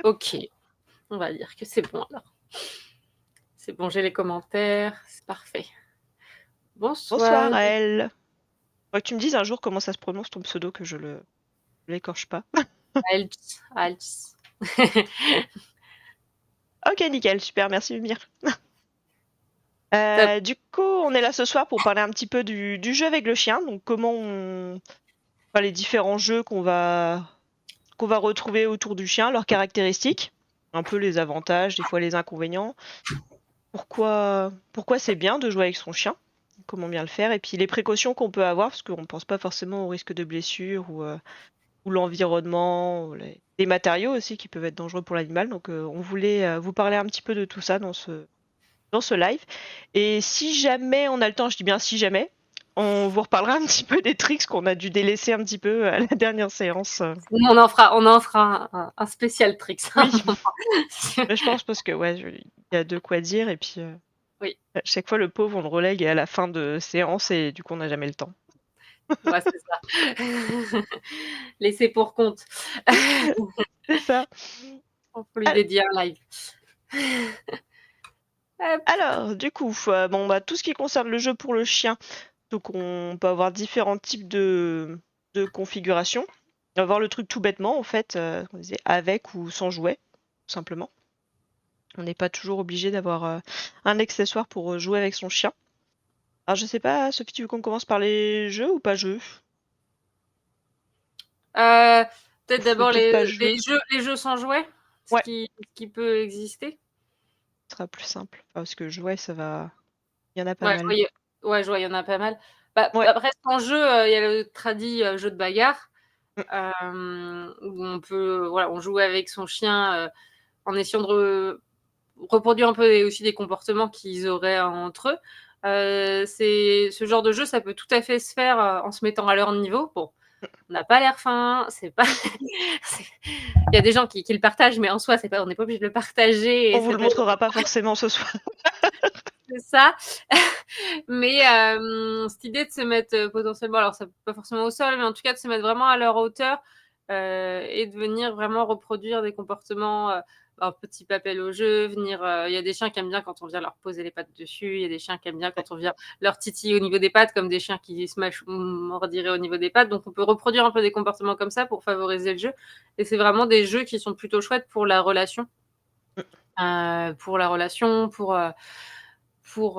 OK, on va dire que c'est bon alors. C'est bon, j'ai les commentaires, c'est parfait. Bonsoir Bonsoir. Raël. Faudrait que tu me dises un jour comment ça se prononce ton pseudo, que je l'écorche pas. Alts, Alts. Ok, nickel, super, merci Mimir. Top. Du coup, on est là ce soir pour parler un petit peu du jeu avec le chien, donc enfin, les différents jeux qu'on va retrouver autour du chien, leurs caractéristiques, un peu les avantages, des fois les inconvénients, pourquoi c'est bien de jouer avec son chien, comment bien le faire, et puis les précautions qu'on peut avoir, parce qu'on ne pense pas forcément au risque de blessure ou l'environnement, ou les matériaux aussi qui peuvent être dangereux pour l'animal. Donc on voulait vous parler un petit peu de tout ça dans ce live. Et si jamais on a le temps, je dis bien si jamais, on vous reparlera un petit peu des tricks qu'on a dû délaisser un petit peu à la dernière séance. On en fera un spécial tricks à un Oui, moment. mais je pense parce que ouais, il y a de quoi dire. Et puis Oui, à chaque fois, le pauvre, on le relègue à la fin de séance et du coup, on n'a jamais le temps. ouais, c'est ça. Laissez pour compte. C'est ça. On peut lui Al- dédier un live. Hop. Alors, du coup, bon, bah, tout ce qui concerne le jeu pour le chien, donc on peut avoir différents types de configurations. On va voir le truc tout bêtement, en fait, on disait avec ou sans jouet, tout simplement. On n'est pas toujours obligé d'avoir un accessoire pour jouer avec son chien. Alors je sais pas, Sophie, tu veux qu'on commence par les jeux ou pas jeux? Heu, Peut-être Ou d'abord peut-être les pas les jeux? jeux les jeux sans jouets, ce Ouais, qui peut exister. ce sera plus simple. Enfin, parce que jouets, ça va. Il y en a pas Ouais, mal. je vois, il y en a pas mal. Bah, Ouais. après sans jeu, il y a le tradi, jeu de bagarre, Mm. où on peut, voilà, on joue avec son chien, en essayant de reproduire un peu aussi des comportements qu'ils auraient entre eux. C'est ce genre de jeu, ça peut tout à fait se faire, en se mettant à leur niveau. Bon, on n'a pas l'air fin, c'est pas c'est il y a des gens qui le partagent, mais en soi, c'est pas on n'est pas obligé de le partager et On vous ça le peut être montrera pas forcément ce soir. c'est ça. Mais cette idée de se mettre, potentiellement alors ça peut pas forcément au sol, mais en tout cas de se mettre vraiment à leur hauteur, et de venir vraiment reproduire des comportements, un peu type appel au jeu, venir, il y a des chiens qui aiment bien quand on vient leur poser les pattes dessus, il y a des chiens qui aiment bien Ouais. quand on vient leur titiller au niveau des pattes, comme des chiens qui se mordiraient au niveau des pattes. Donc on peut reproduire un peu des comportements comme ça pour favoriser le jeu et c'est vraiment des jeux qui sont plutôt chouettes pour la relation, pour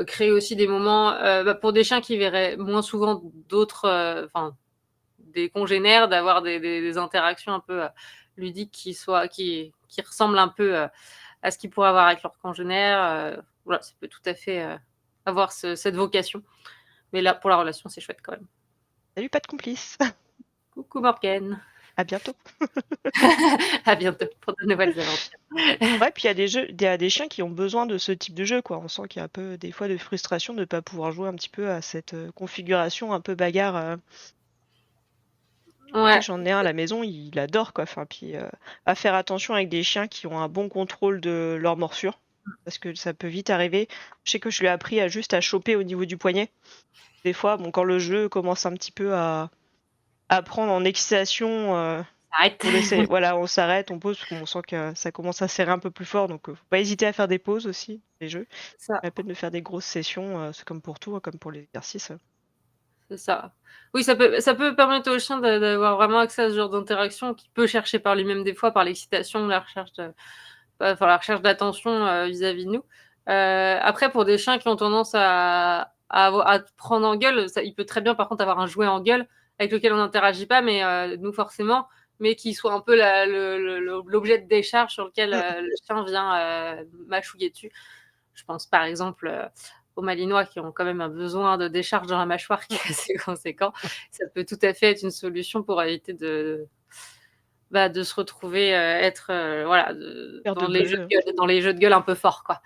créer aussi des moments, bah, pour des chiens qui verraient moins souvent d'autres, enfin des congénères, d'avoir des interactions un peu, ludiques qui ressemblent un peu, à ce qu'ils pourraient avoir avec leurs congénères, voilà, ça peut tout à fait, avoir cette vocation. Mais là, pour la relation, c'est chouette quand même. Salut, pas de complice. Coucou Morgane, À bientôt. à bientôt pour de nouvelles aventures. Ouais, puis il y a des jeux, il y a des chiens qui ont besoin de ce type de jeu, quoi. On sent qu'il y a un peu des fois de frustration de ne pas pouvoir jouer un petit peu à cette configuration un peu bagarre. Je sais que Ouais, j'en ai un à la maison, il adore quoi. Enfin, puis à faire attention avec des chiens qui ont un bon contrôle de leur morsure, parce que ça peut vite arriver. Je sais que je lui ai appris à juste à choper au niveau du poignet. Des fois, bon, quand le jeu commence un petit peu à prendre en excitation, arrête. voilà, on s'arrête, on pose, parce qu'on sent que ça commence à serrer un peu plus fort. Donc, faut pas hésiter à faire des pauses aussi, les jeux. Ça. Pas la peine de faire des grosses sessions, c'est comme pour tout, hein, comme pour les exercices. C'est ça. Oui, ça peut permettre au chien d'avoir vraiment accès à ce genre d'interaction qu'il peut chercher par lui-même des fois, par l'excitation, enfin, la recherche d'attention, vis-à-vis de nous. Après pour des chiens qui ont tendance à te prendre en gueule, ça il peut très bien par contre avoir un jouet en gueule avec lequel on n'interagit pas, mais nous forcément, mais qui soit un peu la le l'objet de décharge sur lequel, Mm. le chien vient, mâchouiller dessus. Je pense par exemple, aux Malinois qui ont quand même un besoin de décharge dans la mâchoire qui est assez conséquent. Ça peut tout à fait être une solution pour éviter de se retrouver, être, voilà, Faire de bruit. dans les jeux de gueule un peu forts, quoi.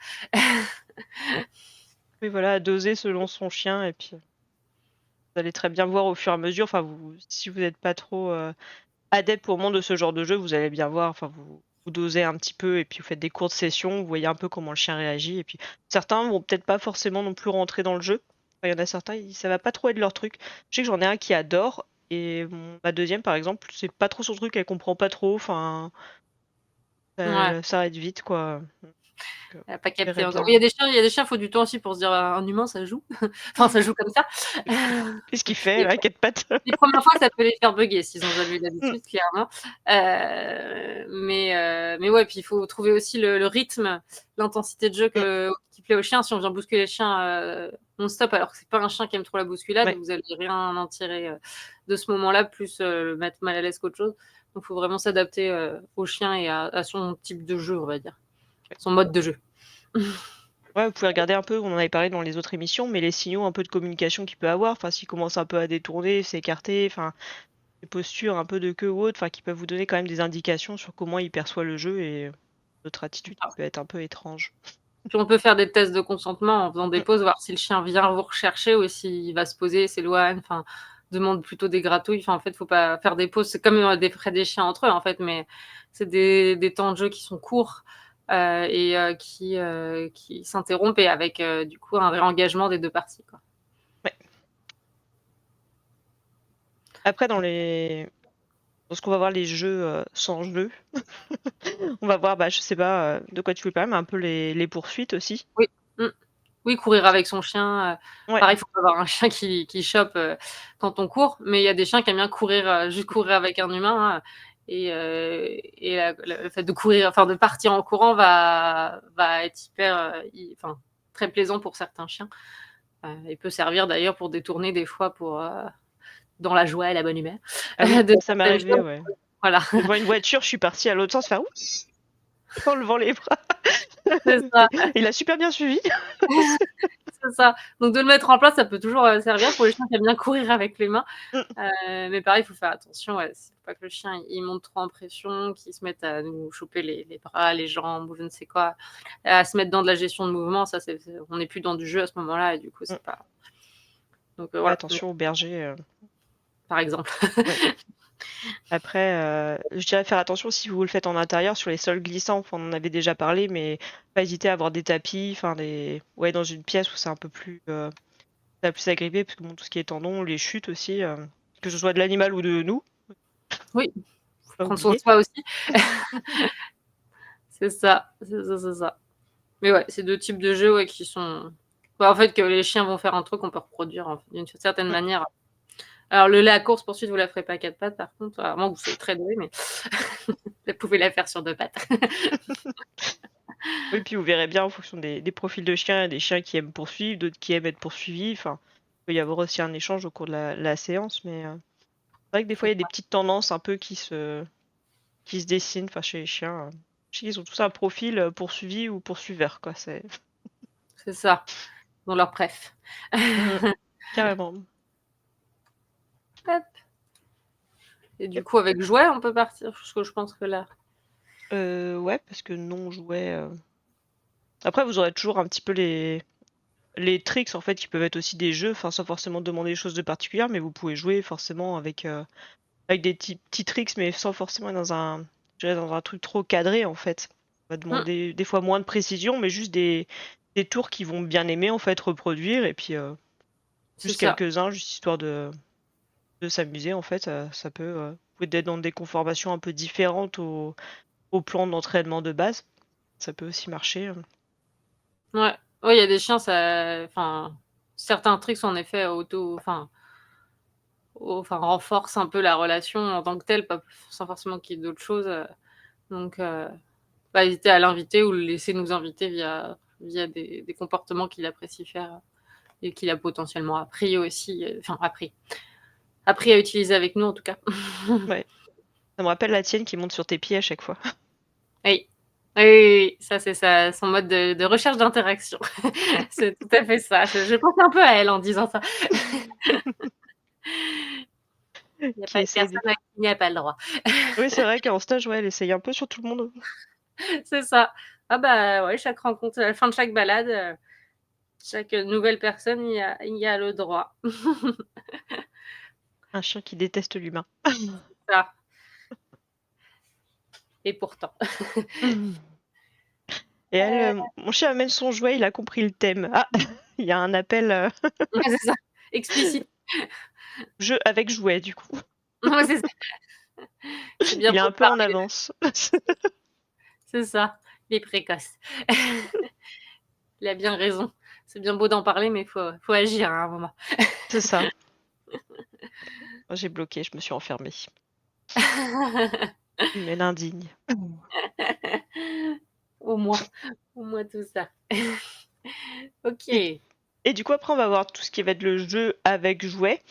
Oui, voilà, à doser selon son chien, et puis vous allez très bien voir au fur et à mesure. Enfin, si vous n'êtes pas trop adepte au monde de ce genre de jeu, vous allez bien voir. Enfin, vous dosez un petit peu et puis vous faites des courtes sessions. Vous voyez un peu comment le chien réagit. Et puis certains vont peut-être pas forcément non plus rentrer dans le jeu. Enfin, il y en a certains, ça va pas trop être leur truc. Je sais que j'en ai un qui adore, et ma deuxième, par exemple, c'est pas trop son truc. Elle comprend pas trop. Enfin, Ouais. Ça s'arrête vite, quoi. Donc, Elle a pas je verrais capté encore. bien. Oui, il y a des chiens, faut du temps aussi pour se dire: «Un humain, ça joue». Enfin, ça joue comme ça. Qu'est-ce qu'il fait Les là, à 4 pattes? les 1res fois, ça peut les faire bugger s'ils ont jamais eu Mmh. l'habitude, clairement. Mais ouais, puis il faut trouver aussi le rythme, l'intensité de jeu Mmh. qui plaît au chien. Si on vient bousculer le chien, non-stop alors que c'est pas un chien qui aime trop la bousculade, Ouais. vous allez rien en tirer, de ce moment-là, plus, le mettre mal à l'aise qu'autre chose. Donc faut vraiment s'adapter, au chien et à son type de jeu, on va dire, son mode de jeu. Ouais, vous pouvez regarder un peu, on en avait parlé dans les autres émissions, mais les signaux un peu de communication qu'il peut avoir, enfin s'il commence un peu à détourner, s'écarter, enfin des postures un peu de queue ou autre, enfin qui peuvent vous donner quand même des indications sur comment il perçoit le jeu et notre attitude qui peut être un peu étrange. Puis on peut faire des tests de consentement en faisant des Mmh. pauses, voir si le chien vient vous rechercher ou s'il va se poser, s'éloigne, enfin, demande plutôt des gratouilles. Enfin, en fait, faut pas faire des pauses. C'est comme, des près des chiens entre eux, en fait, mais c'est des temps de jeu qui sont courts, qui s'interrompent et avec, du coup, un réengagement des 2 parties, quoi. Ouais. Après lorsqu'on va voir les jeux, sans jeu, on va voir, bah, je sais pas, de quoi tu veux parler, mais un peu les poursuites aussi. Oui, mmh. Oui, courir avec son chien, Ouais. pareil, faut pas avoir un chien qui chope, quand on court, mais il y a des chiens qui aiment bien courir, juste courir avec un humain, hein, et le fait de courir, enfin de partir en courant va être hyper, enfin, très plaisant pour certains chiens, et peut servir d'ailleurs pour détourner des fois pour, dans la joie et la bonne humeur, Ah oui, de ça m'est certaines arrivé, choses. ouais. Voilà, Devant une voiture, je suis partie à l'autre sens faire: «Oups!» en levant les bras. c'est ça. Il a super bien suivi. C'est ça. Donc de le mettre en place, ça peut toujours, servir pour les chiens qui aiment bien courir avec les mains. Mmh. Mais pareil, il faut faire attention, ouais, c'est faut pas que le chien il monte trop en pression, qu'il se mette à nous choper les bras, les jambes ou je ne sais quoi, à se mettre dans de la gestion de mouvement, ça c'est on n'est plus dans du jeu à ce moment-là et du coup Mmh. c'est pas donc Ouais, voilà, attention aux bergers, par exemple. ouais. Après, je dirais faire attention si vous le faites en intérieur sur les sols glissants, enfin, on en avait déjà parlé, mais pas hésiter à avoir des tapis, enfin des ouais, dans une pièce où c'est un peu plus, ça plus agrippé parce que bon, tout ce qui est tendons, les chutes aussi, que ce soit de l'animal ou de nous, Oui, faut pas prendre soin de oublier. soi aussi. C'est ça, c'est ça, c'est ça. Mais ouais, c'est 2 types de jeux, ouais, qui sont bah, en fait, que les chiens vont faire entre eux qu'on peut reproduire en d'une certaine Mmh. manière. Alors la course poursuite, vous la ferez pas à 4 pattes par contre, à moins que vous soyez très doué, mais vous pouvez la faire sur 2 pattes. Oui, puis vous verrez bien en fonction des profils de chiens, il y a des chiens qui aiment poursuivre, d'autres qui aiment être poursuivis, enfin, il peut y avoir aussi un échange au cours de la séance, mais c'est vrai que des fois, il y a des petites tendances un peu qui se dessinent, enfin, chez les chiens, je sais qu'ils ont tous un profil, poursuivi ou poursuiveur, quoi, c'est C'est ça, dans leur préf. mmh, carrément. Hop et du coup avec jouet, on peut partir? Parce que je pense que là Ouais, parce que non jouet, après vous aurez toujours un petit peu les tricks, en fait, qui peuvent être aussi des jeux, enfin, sans forcément demander des choses de particulières, mais vous pouvez jouer forcément avec des petits tricks, mais sans forcément être je dirais dans un truc trop cadré, en fait. On va mmh, demander des fois moins de précision, mais juste des tours qu'ils vont bien aimer, en fait, reproduire et puis, c'est juste ça, quelques-uns, juste histoire de s'amuser, en fait, ça peut, vous pouvez être dans des conformations un peu différentes au plan d'entraînement de base. Ça peut aussi marcher, ouais. Ouais, il y a des chiens, ça enfin, certains tricks sont en effet renforcent un peu la relation en tant que telle, pas sans forcément qu'il y ait d'autres choses, donc pas hésiter à l'inviter ou le laisser nous inviter via des comportements qu'il apprécie faire et qu'il a potentiellement appris aussi, enfin appris à utiliser avec nous en tout cas. ouais. Ça me rappelle la tienne qui monte sur tes pieds à chaque fois. Oui. Oui, oui, oui, ça c'est son mode de recherche d'interaction. C'est tout à fait ça. Je pense un peu à elle en disant ça. Il y a Qui pas une essaye de personne à qui il n'y a pas le droit. oui, c'est vrai qu'en stage, ouais, elle essaye un peu sur tout le monde. C'est ça. Ah bah, ouais, chaque rencontre, à la fin de chaque balade, chaque nouvelle personne y a le droit. Un chien qui déteste l'humain. Ça et pourtant. Et elle, mon chien amène son jouet, il a compris le thème. Ah, il y a un appel, Ouais, c'est ça, explicite. jeu avec jouet du coup. Ouais, c'est ça. C'est bien Il est pour un te peu en parler. avance. C'est ça, il est précoce. Il a bien raison. C'est bien beau d'en parler, mais faut agir à un moment. C'est ça. Moi, j'ai bloqué, je me suis enfermée. Humaine indigne. Au moins, au moins tout ça. OK. Et et du coup, après, on va voir tout ce qui va être le jeu avec jouet.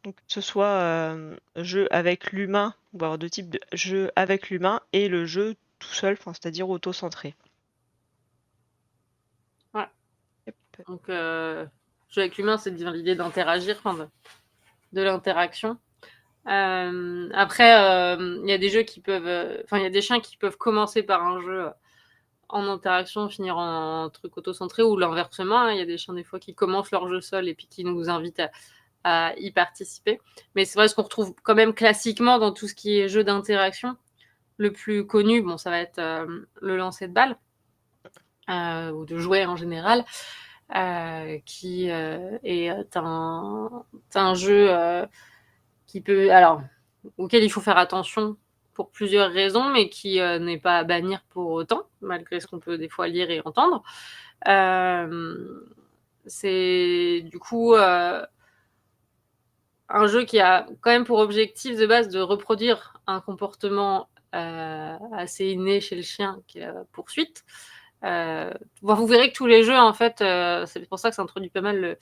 Donc que ce soit, jeu avec l'humain, on va avoir 2 types de jeu avec l'humain et le jeu tout seul, enfin, c'est-à-dire auto-centré. Ouais, Yep. donc jouer avec l'humain, c'est bien l'idée d'interagir, enfin de l'interaction. Après, il y a des jeux qui peuvent, enfin il y a des chiens qui peuvent commencer par un jeu en interaction, finir en truc auto-centré ou l'inversement, hein. Il y a des chiens des fois qui commencent leur jeu seul et puis qui nous invitent à y participer. Mais c'est vrai ce qu'on retrouve quand même classiquement dans tout ce qui est jeu d'interaction. Le plus connu, bon, ça va être le lancer de balles ou de jouets en général, qui est un jeu qui peut, alors, auquel il faut faire attention pour plusieurs raisons, mais qui n'est pas à bannir pour autant, malgré ce qu'on peut des fois lire et entendre. C'est du coup un jeu qui a quand même pour objectif de base de reproduire un comportement assez inné chez le chien, qui est la poursuite. Vous verrez que tous les jeux, en fait, c'est pour ça que ça introduit pas mal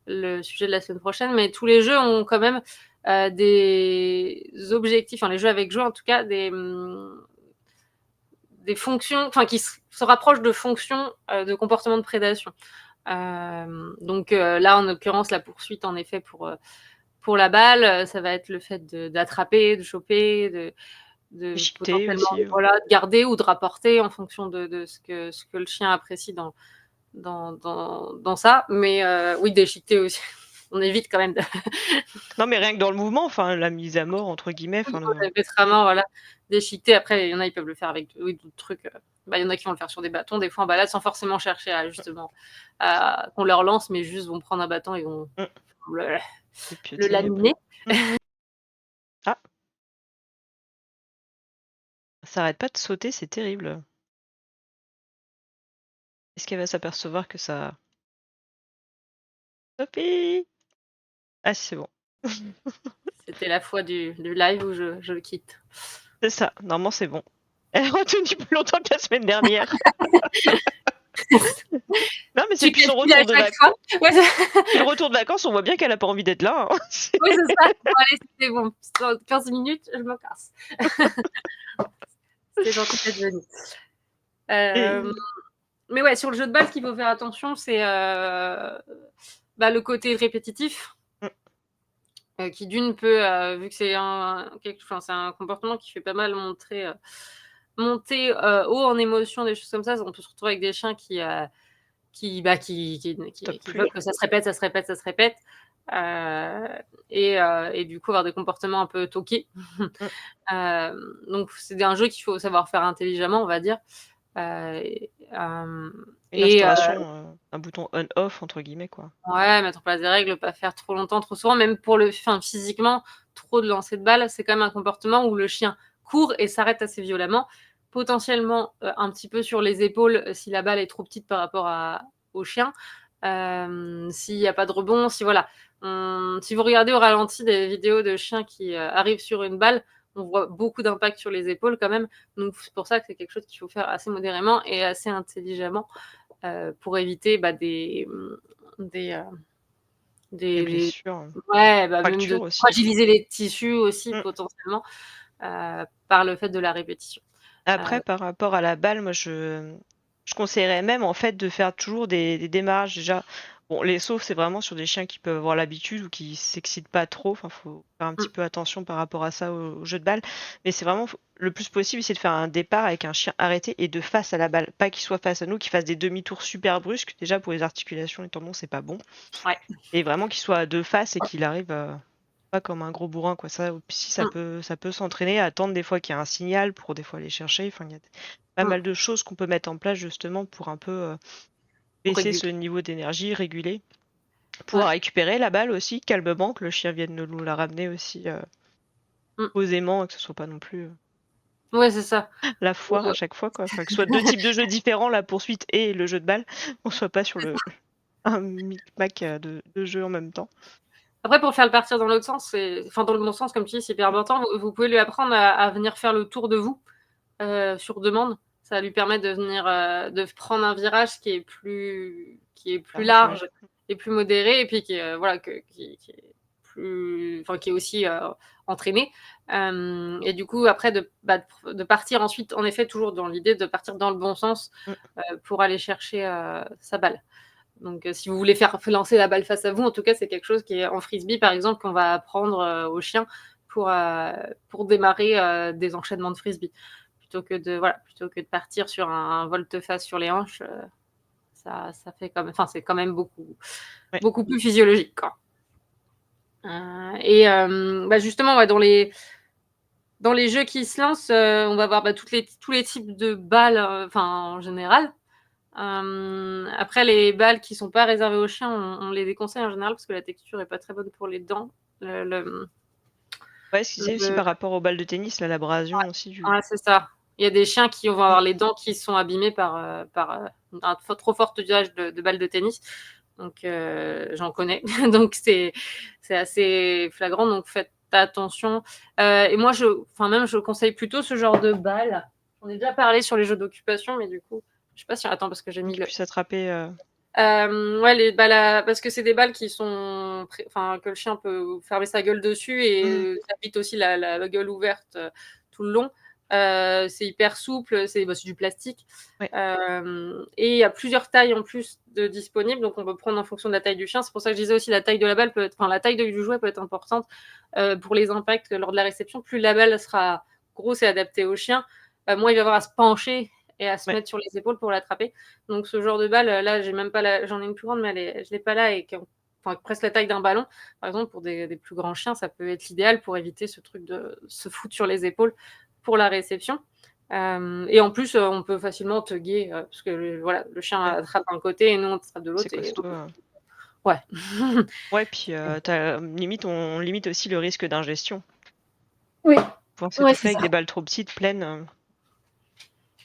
le sujet de la semaine prochaine, mais tous les jeux ont quand même des objectifs, enfin les jeux avec jeu en tout cas, des fonctions, enfin qui se rapprochent de fonctions de comportement de prédation. Donc là, en l'occurrence, la poursuite, en effet, pour la balle, ça va être le fait d'attraper, de choper, de Échiqueté potentiellement aussi, voilà, de garder ou de rapporter en fonction de ce que le chien apprécie dans ça. Mais oui, d'échiqueter aussi. On évite quand même de Non, mais rien que dans le mouvement, enfin, la mise à mort entre guillemets, enfin le mettre à main, voilà, déchiqueter. Après, il y en a, ils peuvent le faire avec oui, d'autres trucs. Bah, il y en a qui vont le faire sur des bâtons, des fois en balade, sans forcément chercher à justement qu'on leur lance, mais juste vont prendre un bâton et vont mmh, le, le dépioter, laminer. mmh. Ah, ça arrête pas de sauter, c'est terrible. Est-ce qu'elle va s'apercevoir que ça Sophie! Ah si, c'est bon. C'était la fois du live où je le quitte. C'est ça, normalement c'est bon. Elle a retenu plus longtemps que la semaine dernière. Non, mais c'est Tu depuis son calcules à retour de chaque vacances. fois. Ouais, Puis le retour de vacances, on voit bien qu'elle a pas envie d'être là, hein. oui, c'est ça. Bon, allez, c'était bon. 15 minutes, je me casse. C'était gentil d'être venu. Et Mais ouais, sur le jeu de base, ce qu'il faut faire attention, c'est bah, le côté répétitif, mmh, qui d'une peut, vu que c'est un comportement qui fait pas mal monter haut en émotion, des choses comme ça. On peut se retrouver avec des chiens stop qui plus. veulent que ça se répète, ça se répète, ça se répète. Et du coup, avoir des comportements un peu toqués. Mmh. Donc, c'est un jeu qu'il faut savoir faire intelligemment, on va dire. Une Et instauration, un bouton on off entre guillemets quoi. ouais, mettre en place des règles, pas faire trop longtemps, trop souvent, même pour enfin, physiquement, trop de lancer de balles, c'est quand même un comportement où le chien court et s'arrête assez violemment, potentiellement un petit peu sur les épaules si la balle est trop petite par rapport au chien. S'il n'y a pas de rebond, si voilà. Si vous regardez au ralenti des vidéos de chiens qui arrivent sur une balle, on voit beaucoup d'impact sur les épaules quand même. Donc c'est pour ça que c'est quelque chose qu'il faut faire assez modérément et assez intelligemment pour éviter bah, des, euh, Des des blessures, ouais, bah, même de fractures aussi. fragiliser les tissus aussi Mmh. potentiellement, par le fait de la répétition. Après Heu, par rapport à la balle, moi je conseillerais même en fait de faire toujours des démarrages déjà. Bon, les sauves, c'est vraiment sur des chiens qui peuvent avoir l'habitude ou qui s'excitent pas trop. Enfin, faut faire un petit mmh, peu attention par rapport à ça au jeu de balle. Mais c'est vraiment le plus possible, c'est de faire un départ avec un chien arrêté et de face à la balle. Pas qu'il soit face à nous, qu'il fasse des demi-tours super brusques. Déjà pour les articulations, les tendons, c'est pas bon. ouais, Et vraiment qu'il soit de face et qu'il arrive pas comme un gros bourrin, quoi. Ça aussi, mmh, ça peut s'entraîner, attendre des fois qu'il y a un signal pour des fois aller chercher. Enfin, il y a pas mmh, mal de choses qu'on peut mettre en place justement pour un peu pour baisser réguler. ce niveau d'énergie, réguler. Ouais, Pouvoir récupérer la balle aussi calmement, que le chien vienne nous la ramener aussi mmh, posément et que ce soit pas non plus. Ouais, c'est ça. La foire à chaque fois, quoi. Enfin, que ce soit 2 types de jeux différents, la poursuite et le jeu de balle, on soit pas sur le un micmac, de jeux en même temps. Après, pour faire le partir dans l'autre sens, enfin, dans le bon sens, comme tu dis, c'est hyper Mmh. important. Vous pouvez lui apprendre à venir faire le tour de vous, sur demande. Ça lui permet de venir, de prendre un virage qui est plus Large, ouais. large et plus modéré, et puis voilà, qui est plus, enfin, qui est aussi, entraîné. Et du coup, après, de partir ensuite, en effet, toujours dans l'idée de partir dans le bon sens, Mmh. pour aller chercher, sa balle. Donc, si vous voulez faire lancer la balle face à vous, en tout cas, c'est quelque chose qui est en frisbee, par exemple, qu'on va apprendre, aux chiens pour démarrer, des enchaînements de frisbee. Plutôt que de partir sur un volte-face sur les hanches, ça fait enfin, c'est quand même beaucoup, Ouais. beaucoup plus physiologique, quoi. Et justement, ouais, dans les jeux qui se lancent, on va voir, tous les types de balles, enfin, en général. Après, les balles qui sont pas réservées aux chiens, on les déconseille en général parce que la texture est pas très bonne pour les dents. Le Ouais, ce qu'ils disaient aussi le par rapport aux balles de tennis, là, l'abrasion aussi du Ouais, c'est ça. Il y a des chiens qui vont mmh, avoir les dents qui sont abîmées par un trop fort usage de balles de tennis. Donc, j'en connais. Donc c'est assez flagrant, donc faites attention. Et moi, je conseille plutôt ce genre de balles. On a déjà parlé sur les jeux d'occupation, mais du coup, je sais pas si, attends, parce que j'ai mis qu'ils le. puissent attraper, Ouais, les balles parce que c'est des balles qui sont enfin, que le chien peut fermer sa gueule dessus, mmh, et ça évite aussi la gueule ouverte, tout le long. C'est hyper souple, c'est du plastique. ouais, Et il y a plusieurs tailles en plus de disponibles, donc on peut prendre en fonction de la taille du chien. C'est pour ça que je disais aussi la taille de la balle enfin, la taille du jouet peut être importante, pour les impacts lors de la réception. Plus la balle sera grosse et adaptée au chien, moins il va avoir à se pencher et à se ouais. mettre sur les épaules pour l'attraper. Donc ce genre de balle, là, j'ai même pas j'en ai une plus grande, mais je l'ai pas là, et enfin, presque la taille d'un ballon. Par exemple, pour des plus grands chiens, ça peut être l'idéal pour éviter ce truc de se foutre sur les épaules pour la réception. Et en plus, on peut facilement teguer, parce que voilà, le chien Ouais, attrape d'un côté et nous on attrape de c'est l'autre, et costaud, ouais. ouais, puis, tu limite on limite aussi le risque d'ingestion. Oui, Pouvoir ouais, s'étouffer c'est avec des ça. balles trop petites, pleines,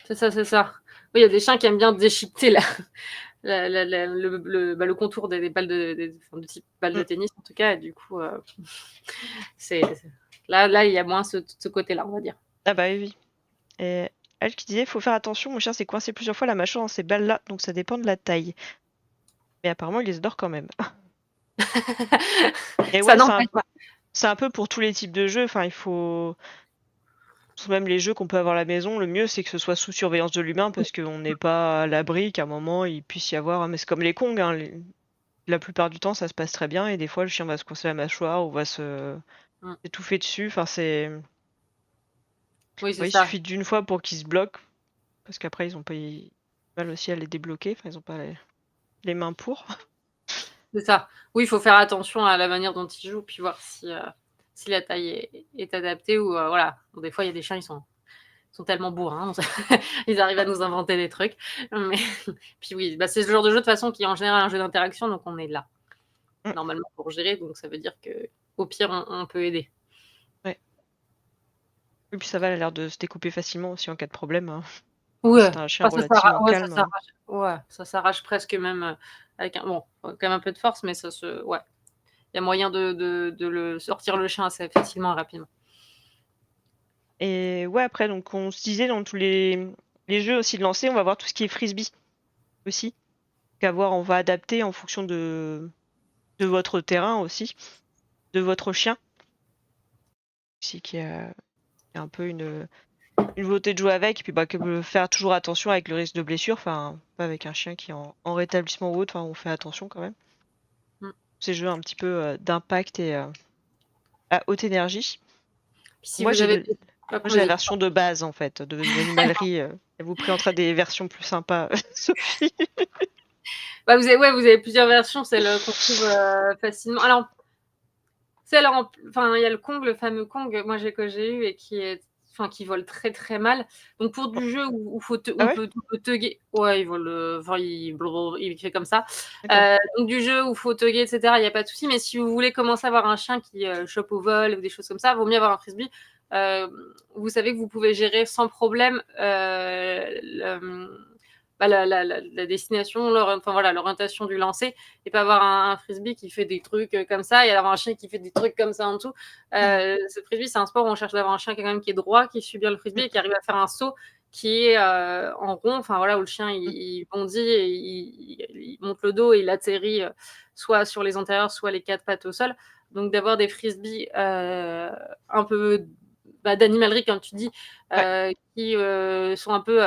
C'est ça, c'est ça. Oui, il y a des chiens qui aiment bien déchiqueter le contour des balles enfin, de type balle de mmh. tennis, en tout cas, et du coup, c'est là, il y a moins ce côté-là, on va dire. Ah bah, oui, oui. Et elle qui disait: «Faut faire attention, mon chien s'est coincé plusieurs fois la mâchoire dans ces balles-là, donc ça dépend de la taille». Mais apparemment, il les adore quand même. Et Ça ouais, n'empêche pas. c'est un peu pour tous les types de jeux, enfin, il faut même les jeux qu'on peut avoir à la maison, le mieux, c'est que ce soit sous surveillance de l'humain parce qu'on n'est pas à l'abri qu'à un moment, il puisse y avoir mais c'est comme les kongs, hein, la plupart du temps, ça se passe très bien et des fois, le chien va se coincer la mâchoire ou va Mmh. s'étouffer dessus, enfin, c'est Oui, c'est ouais, il ça. suffit d'une fois pour qu'ils se bloquent parce qu'après ils ont pas du mal aussi à les débloquer, enfin, ils ont pas les mains pour. C'est ça. Oui, il faut faire attention à la manière dont ils jouent, puis voir si la taille est adaptée, ou voilà. Bon, des fois, il y a des chiens, ils sont tellement bourrins, ils arrivent à nous inventer des trucs. Mais puis oui, c'est ce genre de jeu, de toute façon, qui est en général un jeu d'interaction, donc on est là, Mmh, normalement, pour gérer. Donc ça veut dire qu'au pire, on peut aider. ouais. Et puis ça va, elle a l'air de se découper facilement aussi en cas de problème, Ouais, c'est un chien bah, relativement ouais, ça calme, s'arrache, ouais, ça s'arrache presque même, avec quand même un peu de force, mais ouais, il y a moyen de le sortir le chien assez facilement et rapidement. et ouais, après donc on se disait dans tous les jeux aussi de lancer, on va voir tout ce qui est frisbee aussi, qu'à voir on va adapter en fonction de votre terrain aussi, de votre chien aussi qui a un peu une volonté de jouer avec et puis, bah, que faire toujours attention avec le risque de blessure, enfin, pas avec un chien qui est en rétablissement ou autre, enfin on fait attention quand même. Mmh. Ces jeux un petit peu, d'impact et à haute énergie. Puis si Moi vous j'ai avez le hop, moi j'ai la vas-y. version de base en fait, de l'animalerie, elle vous présentera des versions plus sympas, Sophie. Bah, vous avez plusieurs versions, celle, qu'on trouve, facilement. Alors, celle enfin, il y a le Kong, le fameux Kong, moi que j'ai eu, et qui vole très, très mal. Donc pour du jeu où faut te Ah on ouais? peut on peut teguer, ouais, il vole, enfin il fait comme ça. D'accord. Donc du jeu où faut teguer, et cetera, il y a pas de souci. Mais si vous voulez commencer à avoir un chien qui, chope au vol ou des choses comme ça, vaut mieux avoir un frisbee. vous savez que vous pouvez gérer sans problème la destination, enfin voilà, l'orientation du lancer, et pas avoir un frisbee qui fait des trucs comme ça et avoir un chien qui fait des trucs comme ça en dessous. Ce frisbee, c'est un sport où on cherche d'avoir un chien quand même qui est droit, qui suit bien le frisbee et qui arrive à faire un saut qui est en rond, enfin voilà, où le chien il bondit et il monte le dos et il atterrit soit sur les antérieurs, soit les quatre pattes au sol. Donc d'avoir des frisbees un peu d'animalerie, comme tu dis, qui sont un peu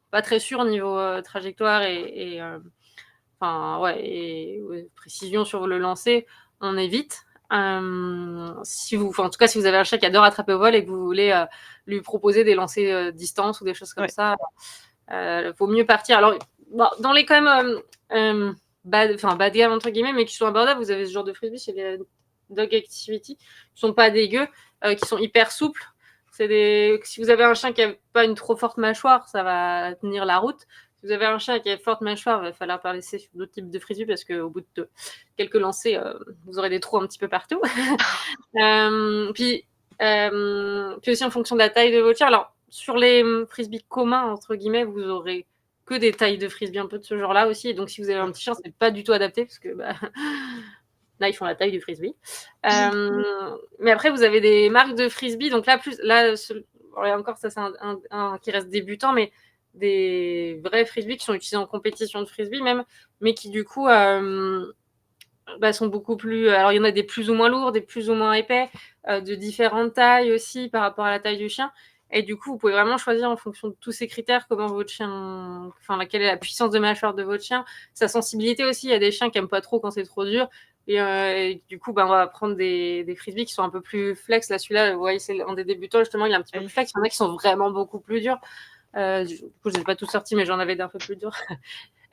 pas très sûrs niveau trajectoire et précision sur le lancer, on évite. Si vous, en tout cas, si vous avez un chien qui adore attraper au vol et que vous voulez lui proposer des lancers distance ou des choses comme ça, vaut mieux partir. Alors, dans les quand même bas de gamme entre guillemets, mais qui sont abordables, vous avez ce genre de frisbee chez les Dog Activity, qui sont pas dégueux, qui sont hyper souples. Si vous avez un chien qui n'a pas une trop forte mâchoire, ça va tenir la route. Si vous avez un chien qui a une forte mâchoire, il va falloir par laisser sur d'autres types de frisbee parce qu'au bout de quelques lancers, vous aurez des trous un petit peu partout. Puis aussi en fonction de la taille de votre chien. Alors, sur les frisbees communs, entre guillemets, vous aurez que des tailles de frisbee un peu de ce genre-là aussi. Et donc, si vous avez un petit chien, c'est pas du tout adapté parce que là, ils font la taille du frisbee. Mais après, vous avez des marques de frisbee. Donc là, encore, ça, c'est un qui reste débutant, mais des vrais frisbees qui sont utilisés en compétition de frisbee même, mais qui du coup sont beaucoup plus. Alors, il y en a des plus ou moins lourds, des plus ou moins épais, de différentes tailles aussi par rapport à la taille du chien. Et du coup, vous pouvez vraiment choisir en fonction de tous ces critères comment votre chien, quelle est la puissance de mâchoire de votre chien, sa sensibilité aussi. Il y a des chiens qui n'aiment pas trop quand c'est trop dur. Et du coup, on va prendre des frisbees qui sont un peu plus flex. Là, celui-là, vous voyez, c'est un des débutants, justement, il est un petit peu plus flex. Il y en a qui sont vraiment beaucoup plus durs. Du coup, je ne les ai pas tous sortis, mais j'en avais d'un peu plus dur.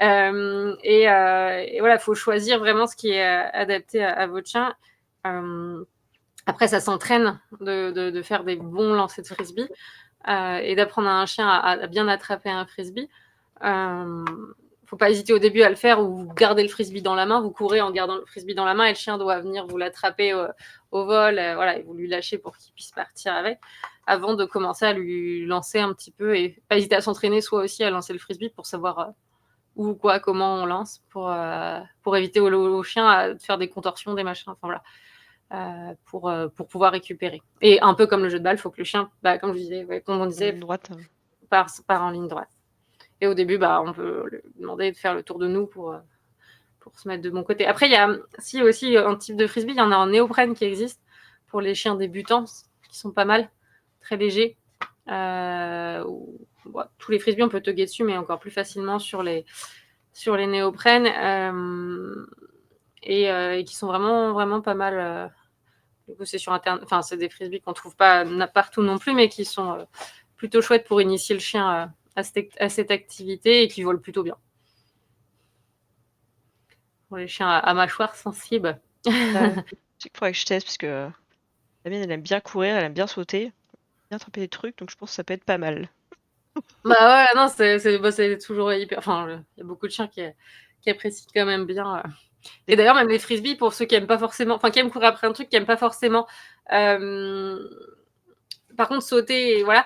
Et voilà, il faut choisir vraiment ce qui est adapté à votre chien. Après, ça s'entraîne de faire des bons lancers de frisbee et d'apprendre à un chien à bien attraper un frisbee. Faut pas hésiter au début à le faire où vous gardez le frisbee dans la main, vous courez en gardant le frisbee dans la main et le chien doit venir vous l'attraper au vol, voilà, et vous lui lâchez pour qu'il puisse partir avec, avant de commencer à lui lancer un petit peu et pas hésiter à s'entraîner soit aussi à lancer le frisbee pour savoir où, quoi, comment on lance pour éviter au chien de faire des contorsions, des machins, enfin voilà, pour pouvoir récupérer. Et un peu comme le jeu de balle, il faut que le chien, comme je disais, comme on disait, part en ligne droite. Et au début, on peut lui demander de faire le tour de nous pour se mettre de bon côté. Après, il y a aussi un type de frisbee, il y en a en néoprène qui existe pour les chiens débutants, qui sont pas mal, très légers. Tous les frisbees, on peut toguer dessus, mais encore plus facilement sur les néoprènes, et qui sont vraiment, vraiment pas mal. Du coup, c'est sur Internet. Enfin, c'est des frisbees qu'on trouve pas partout non plus, mais qui sont plutôt chouettes pour initier le chien à cette activité et qui volent plutôt bien. Pour les chiens à mâchoire sensible. Il faudrait que je teste parce que la mienne, elle aime bien courir, elle aime bien sauter, bien attraper des trucs, donc je pense que ça peut être pas mal. Ouais, non, c'est toujours hyper. Enfin, il y a beaucoup de chiens qui apprécient quand même bien. Et d'ailleurs, même les frisbees, pour ceux qui aiment pas forcément, qui aiment courir après un truc, qui aiment pas forcément. Par contre, sauter, voilà.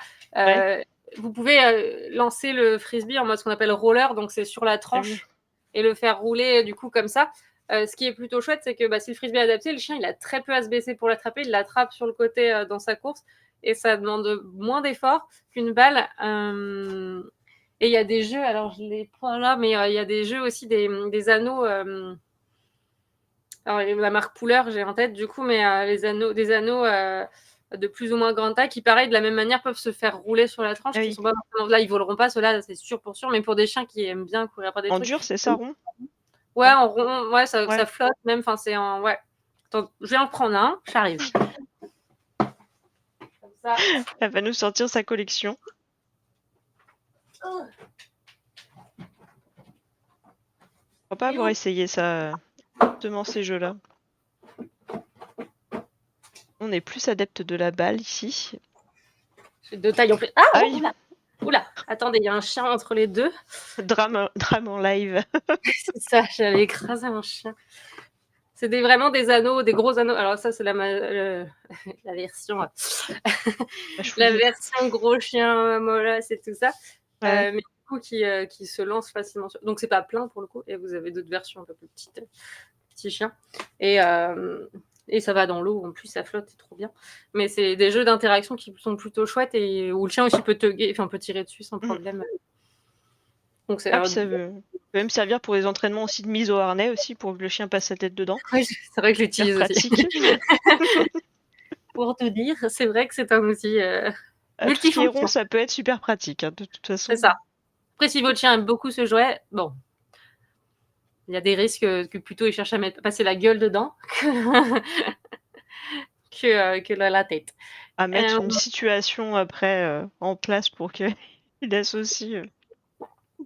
Vous pouvez lancer le frisbee en mode ce qu'on appelle roller, donc c'est sur la tranche et le faire rouler du coup comme ça. Ce qui est plutôt chouette, c'est que si le frisbee est adapté, le chien il a très peu à se baisser pour l'attraper, il l'attrape sur le côté dans sa course et ça demande moins d'effort qu'une balle. Et il y a des jeux, alors je les prends là, mais il y a des jeux aussi des anneaux. Alors la marque Pouler, j'ai en tête du coup, mais des anneaux de plus ou moins grande taille qui, pareil, de la même manière, peuvent se faire rouler sur la tranche. Qui sont pas là, ils voleront pas, ceux-là, c'est sûr pour sûr, mais pour des chiens qui aiment bien courir après des trucs. En dur, c'est ça, rond? Ouais, en rond, ouais, ça flotte même. Enfin, c'est en. Ouais. Attends, je vais en prendre un, j'arrive. Comme ça. Elle va nous sortir sa collection. Oh. Je crois pas avoir essayé ça, justement, ces jeux-là. On est plus adepte de la balle ici. J'ai deux tailles en plus. Ah oui. Oula, attendez, il y a un chien entre les deux. Drame en live. C'est ça, j'allais écraser un chien. C'est vraiment des anneaux, des gros anneaux. Alors ça, c'est la version, La la chouillée. version gros chien molasse et tout ça, Ouais. mais du coup qui se lance facilement. Donc c'est pas plein pour le coup, et vous avez d'autres versions un peu plus petites, petits chiens. Et, et ça va dans l'eau, en plus ça flotte, c'est trop bien. Mais c'est des jeux d'interaction qui sont plutôt chouettes et où le chien aussi peut tirer dessus sans Mmh. problème. Donc c'est Ah puis ça peut même servir pour les entraînements aussi de mise au harnais aussi pour que le chien passe sa tête dedans. ouais, c'est vrai que je Hyper l'utilise aussi. pratique. Pour te dire, c'est vrai que c'est un outil Tout ce qui est rond, multifonction. ça peut être super pratique, hein, de toute C'est façon. ça. Après, si votre chien aime beaucoup ce jouet, bon, il y a des risques que plutôt il cherche à passer la gueule dedans que la tête. À mettre Euh, une situation après, en place pour qu'il associe,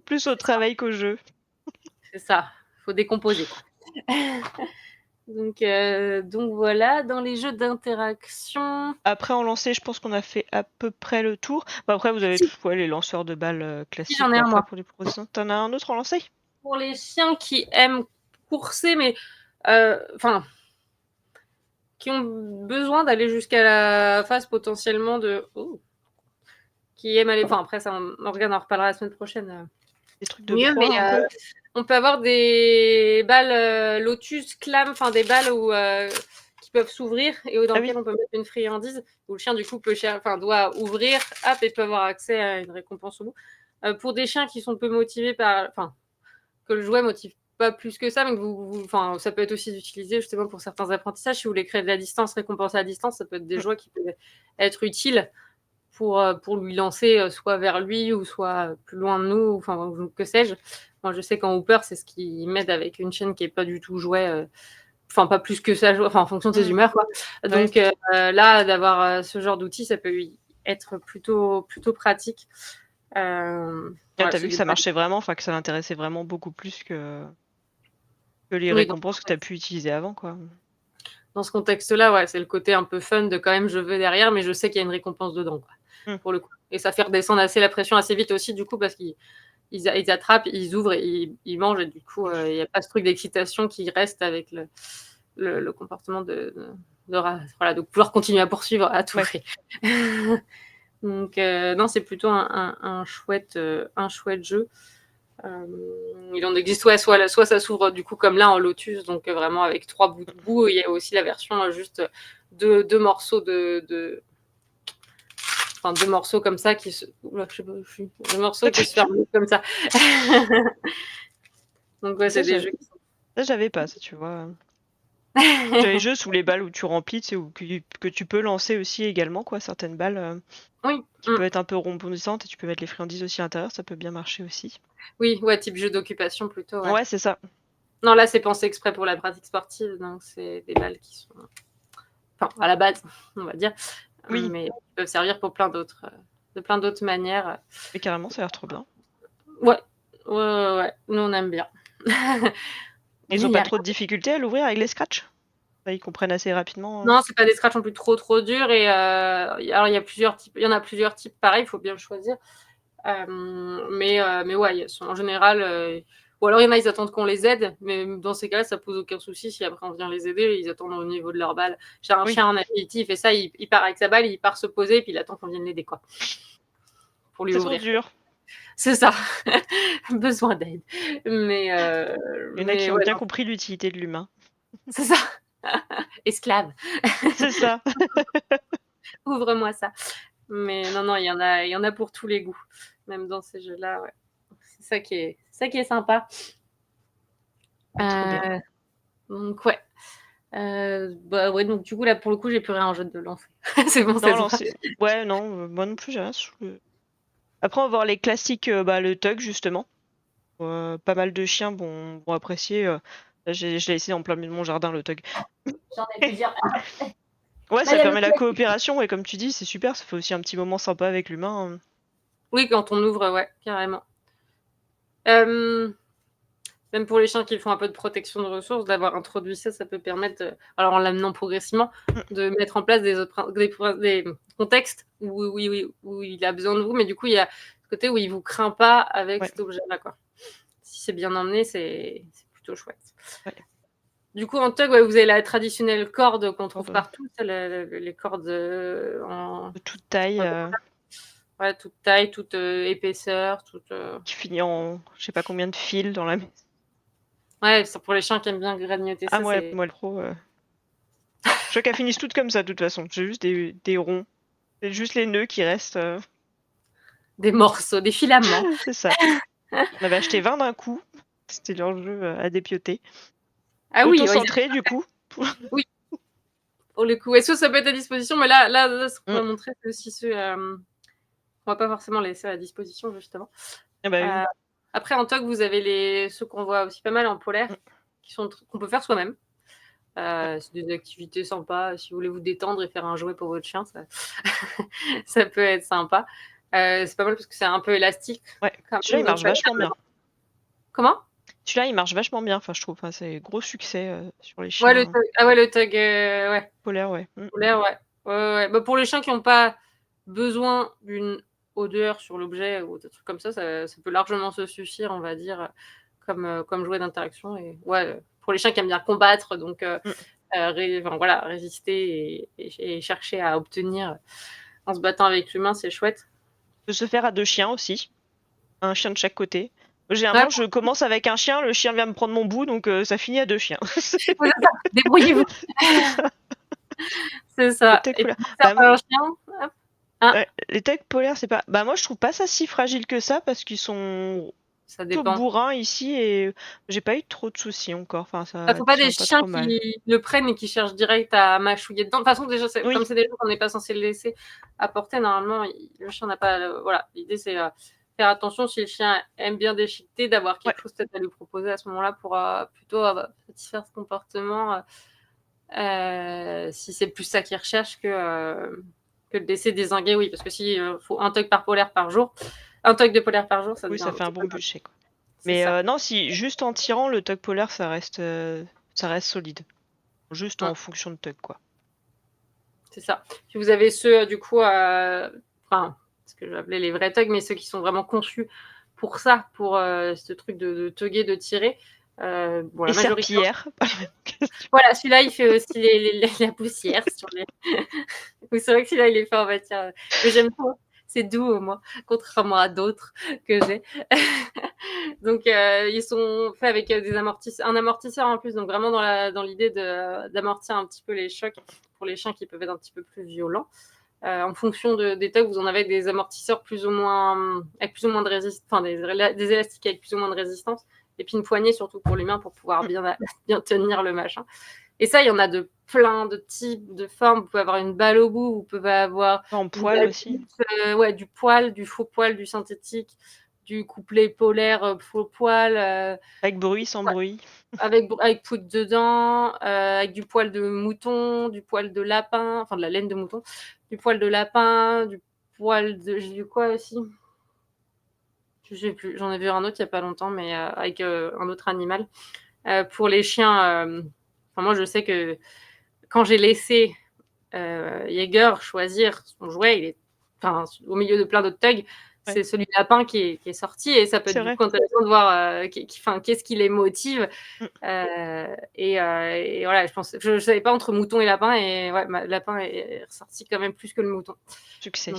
plus au travail qu'au jeu. c'est ça, faut décomposer quoi. Donc voilà, dans les jeux d'interaction. Après en lancer, je pense qu'on a fait à peu près le tour. Bah, après vous avez Si, ouais, les lanceurs de balles, si classiques j'en ai quoi, un après moi. pour les progressions. Tu en as un autre en lancer? Pour les chiens qui aiment courser, mais enfin, qui ont besoin d'aller jusqu'à la phase potentiellement de. Oh, qui aiment aller. Enfin, après, ça, Morgane en reparlera la semaine prochaine. Des trucs de Mieux, mais proie un peu? on peut avoir des balles Lotus, Clam, enfin des balles qui peuvent s'ouvrir et dans Ah lesquelles oui. on peut mettre une friandise, où le chien du coup doit ouvrir, hop, et peut avoir accès à une récompense au bout. Pour des chiens qui sont peu motivés enfin, que le jouet motive pas plus que ça, mais que enfin, ça peut être aussi utilisé justement pour certains apprentissages. Si vous voulez créer de la distance, récompenser à distance, ça peut être des Mmh. jouets qui peuvent être utiles pour lui lancer soit vers lui ou soit plus loin de nous, enfin que sais-je. Moi, je sais qu'en Hooper, c'est ce qui m'aide avec une chaîne qui est pas du tout jouet, enfin pas plus que ça, enfin en fonction de ses Mmh. humeurs, quoi. Ouais. Donc là, d'avoir ce genre d'outil, ça peut être plutôt pratique. Là, Voilà, tu c'est vu que des ça balles. marchait vraiment, enfin que ça l'intéressait vraiment beaucoup plus que les Oui, récompenses que tu as pu utiliser avant, quoi. dans ce contexte-là, ouais, c'est le côté un peu fun de quand même je veux derrière, mais je sais qu'il y a une récompense dedans, quoi, Mmh. pour le coup. Et ça fait redescendre assez la pression assez vite aussi, du coup, parce qu'ils attrapent, ils ouvrent et ils mangent, et du coup, il n'y a pas ce truc d'excitation qui reste avec le comportement voilà, de pouvoir continuer à poursuivre à tout Ouais. prix. Donc, non, c'est plutôt un chouette jeu. Il en existe, ouais, soit ça s'ouvre du coup comme là en Lotus, donc vraiment avec 3 bouts de bout. Il y a aussi la version juste deux morceaux enfin 2 morceaux comme ça qui se. Oula, je sais pas où je suis. 2 morceaux qui se ferment comme ça. Donc ouais, Ça, c'est des jeux qui sont. j'avais pas ça, tu vois? J'avais les jeux sous les balles où tu remplis, tu sais, ou que tu peux lancer aussi également, quoi, certaines balles, Oui. qui peuvent être un peu rebondissantes et tu peux mettre les friandises aussi à l'intérieur, ça peut bien marcher aussi. Oui, ouais, type jeu d'occupation plutôt, ouais. Ouais, c'est ça. Non, là, c'est pensé exprès pour la pratique sportive, donc c'est des balles qui sont. Enfin, à la base, on va dire, Oui, mais qui peuvent servir pour de plein d'autres manières. mais carrément, ça a l'air trop bien. Ouais, ouais. Nous, on aime bien. Ils Mais ont il y pas a. trop de difficultés à l'ouvrir avec les scratchs? Ils comprennent assez rapidement, Non, c'est pas des scratchs non plus trop durs. Et alors, il y a plusieurs types. Il y en a plusieurs types, pareil, il faut bien le choisir. Mais ouais, ils sont en général. Ou alors, il y en a, ils attendent qu'on les aide. Mais dans ces cas-là, ça pose aucun souci. Si après, on vient les aider, ils attendent au niveau de leur balle. J'ai un Oui, chien en agility, il fait ça, il part avec sa balle, il part se poser, puis il attend qu'on vienne l'aider, quoi. Pour lui c'est trop ouvrir. dur. C'est ça. Besoin d'aide. Mais, Il y en a qui ont ouais, bien non, compris l'utilité de l'humain. c'est ça. Esclave. C'est ça. Ouvre-moi ça. Mais non, il y en a pour tous les goûts. Même dans ces jeux-là, ouais. C'est ça qui est sympa. Trop bien. Euh, donc, ouais. Bah, ouais, donc du coup, là, pour le coup, j'ai plus rien en jeu de lancer. C'est bon, ça Non, se voit. lancer ouais, non, moi non plus, j'ai rien sous le après on va voir les classiques, bah, le tug justement. Pas mal de chiens vont apprécier, là je l'ai laissé en plein milieu de mon jardin le tug. J'en ai plusieurs. Ouais, Là, il ça y a le permet la classique. coopération et comme tu dis, c'est super, ça fait aussi un petit moment sympa avec l'humain, Oui, quand on ouvre, ouais, carrément. Euh, Même pour les chiens qui font un peu de protection de ressources, d'avoir introduit ça, ça peut permettre, alors en l'amenant progressivement, Mmh, de mettre en place des contextes où il a besoin de vous, mais du coup, il y a ce côté où il ne vous craint pas avec ouais, cet objet-là, quoi. Si c'est bien emmené, c'est plutôt chouette. ouais. Du coup, en tug, ouais, vous avez la traditionnelle corde qu'on Oh trouve bah, partout, les cordes en de toute taille, ouais, toute taille, toute épaisseur, toute. qui finit en je sais pas combien de fils dans la maison. Ouais, c'est pour les chiens qui aiment bien grignoter Ah ça, moi c'est moi le pro, je veux qu'elles finissent toutes comme ça de toute façon. J'ai juste des ronds. C'est juste les nœuds qui restent, des morceaux, des filaments. c'est ça. On avait acheté 20 d'un coup. C'était leur jeu, à dépioter. Ah oui, ouais, Auto-centré du coup. oui, pour le coup. Est-ce que ça peut être à disposition? Mais là, ce qu'on Mmh. va montrer, c'est aussi ceux qu'on va pas forcément laisser à disposition, justement. Ah bah Heu, oui. Après, en tog, vous avez ceux qu'on voit aussi pas mal en polaire, Mmh. qu'on peut faire soi-même. Ouais. C'est des activités sympas, si vous voulez vous détendre et faire un jouet pour votre chien, ça ça peut être sympa. C'est pas mal parce que c'est un peu élastique Ouais. quand Celui-là, même, il donc marche ça vachement bien. comment? Celui-là, il marche vachement bien, enfin je trouve. Enfin, c'est gros succès, sur les Ouais, chiens le tog, ouais, polaires, ouais. Mmh. polaire, ouais. Ouais, ouais, ouais. Bah, pour les chiens qui ont pas besoin d'une odeur sur l'objet ou des trucs comme ça peut largement se suffire, on va dire, comme jouet d'interaction et ouais, pour les chiens qui aiment bien combattre donc Mmh. enfin voilà, résister et chercher à obtenir en se battant avec l'humain, c'est chouette. Peut se faire à 2 chiens aussi, un chien de chaque côté. Ouais, Généralement, je commence avec un chien, le chien vient me prendre mon bout, donc ça finit à 2 chiens. ouais, c'est ça, débrouillez-vous, C'est ça, c'est les ça tugs et polaires. pour Bah, certains chiens hop, hein, ouais, les tugs polaires, c'est pas bah, moi, je trouve pas ça si fragile que ça parce qu'ils sont ça plutôt dépend. bourrins ici et j'ai pas eu trop de soucis encore. Enfin, Bah, ça faut pas des tient pas chiens trop mal. qui le prennent et qui cherchent direct à mâchouiller dedans. De toute façon, déjà, comme Oui, c'est des choses qu'on n'est pas censé le laisser à portée, normalement, le chien n'a pas. Voilà, l'idée, c'est faire attention si le chien aime bien déchiqueter, d'avoir ouais, quelque chose peut-être à lui proposer à ce moment-là pour plutôt satisfaire ce comportement. Si c'est plus ça qu'il recherche que de laisser dézinguer, oui, parce que si faut un tug par polaire par jour, un tug de polaire par jour, ça oui, devient ça un fait un petit bon peu. budget, quoi. C'est Mais ça. non, si juste en tirant, le tug polaire, ça reste solide. Juste Mmh. en fonction de tug, quoi. C'est ça. Puis vous avez ceux, du coup, enfin, ce que j'appelais les vrais thugs, mais ceux qui sont vraiment conçus pour ça, pour ce truc de tugger, de tirer. Bon, Et la majorité. serpillière, pas la même question. Voilà, celui-là, il fait aussi la poussière sur les. Oui, c'est vrai que celui-là, il est fait en matière. Mais j'aime trop. C'est doux au moins, contrairement à d'autres que j'ai. Donc, ils sont faits avec un amortisseur en plus, donc vraiment dans l'idée d'amortir un petit peu les chocs pour les chiens qui peuvent être un petit peu plus violents. En fonction des tugs, vous en avez des amortisseurs plus ou moins avec plus ou moins de résistance, enfin des élastiques avec plus ou moins de résistance, et puis une poignée surtout pour l'humain pour pouvoir Mmh. bien tenir le machin. Et ça, il y en a de plein de types, de formes. Vous pouvez avoir une balle au bout, vous pouvez avoir En une poil aussi. adulte, ouais, du poil, du faux poil, du synthétique, du couplet polaire faux poil, Avec bruit, sans ouais, bruit. avec poudre dedans, avec du poil de mouton, du poil de lapin, enfin de la laine de mouton, du poil de lapin, du poil de. J'ai vu quoi aussi? Je sais plus. J'en ai vu un autre il y a pas longtemps, mais avec un autre animal. Pour les chiens, enfin, moi je sais que quand j'ai laissé Jaeger choisir son jouet, il est, enfin, au milieu de plein d'autres thugs, Ouais, c'est celui de lapin qui est sorti et ça peut être c'est du vrai. coup intéressant de voir enfin, qu'est-ce qui les motive. Mmh. Et voilà, je savais pas entre mouton et lapin et ouais, lapin est ressorti quand même plus que le mouton. Donc Succès.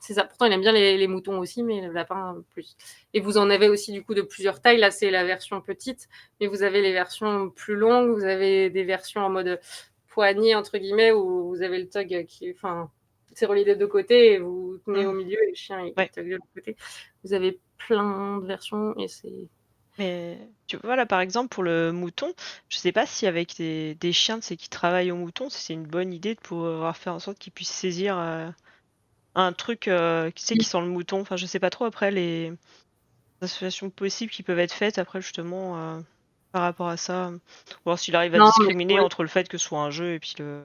c'est ça. Pourtant, il aime bien les moutons aussi, mais le lapin plus. Et vous en avez aussi du coup de plusieurs tailles. Là, c'est la version petite, mais vous avez les versions plus longues. Vous avez des versions en mode poignée entre guillemets où vous avez le tug enfin, c'est relié des deux côtés et vous tenez au Mmh. milieu et le chien il Ouais. tug de l'autre côté. Vous avez plein de versions et c'est. Mais tu vois, là, par exemple, pour le mouton, je sais pas si avec des chiens, tu sais, qui travaillent au mouton, si c'est une bonne idée de pouvoir faire en sorte qu'ils puissent saisir, un truc, tu sais, qui sent le mouton. Enfin, je sais pas trop après les associations possibles qui peuvent être faites après justement, par rapport à ça. Ou alors s'il arrive à Non, mais discriminer oui, entre le fait que ce soit un jeu et puis le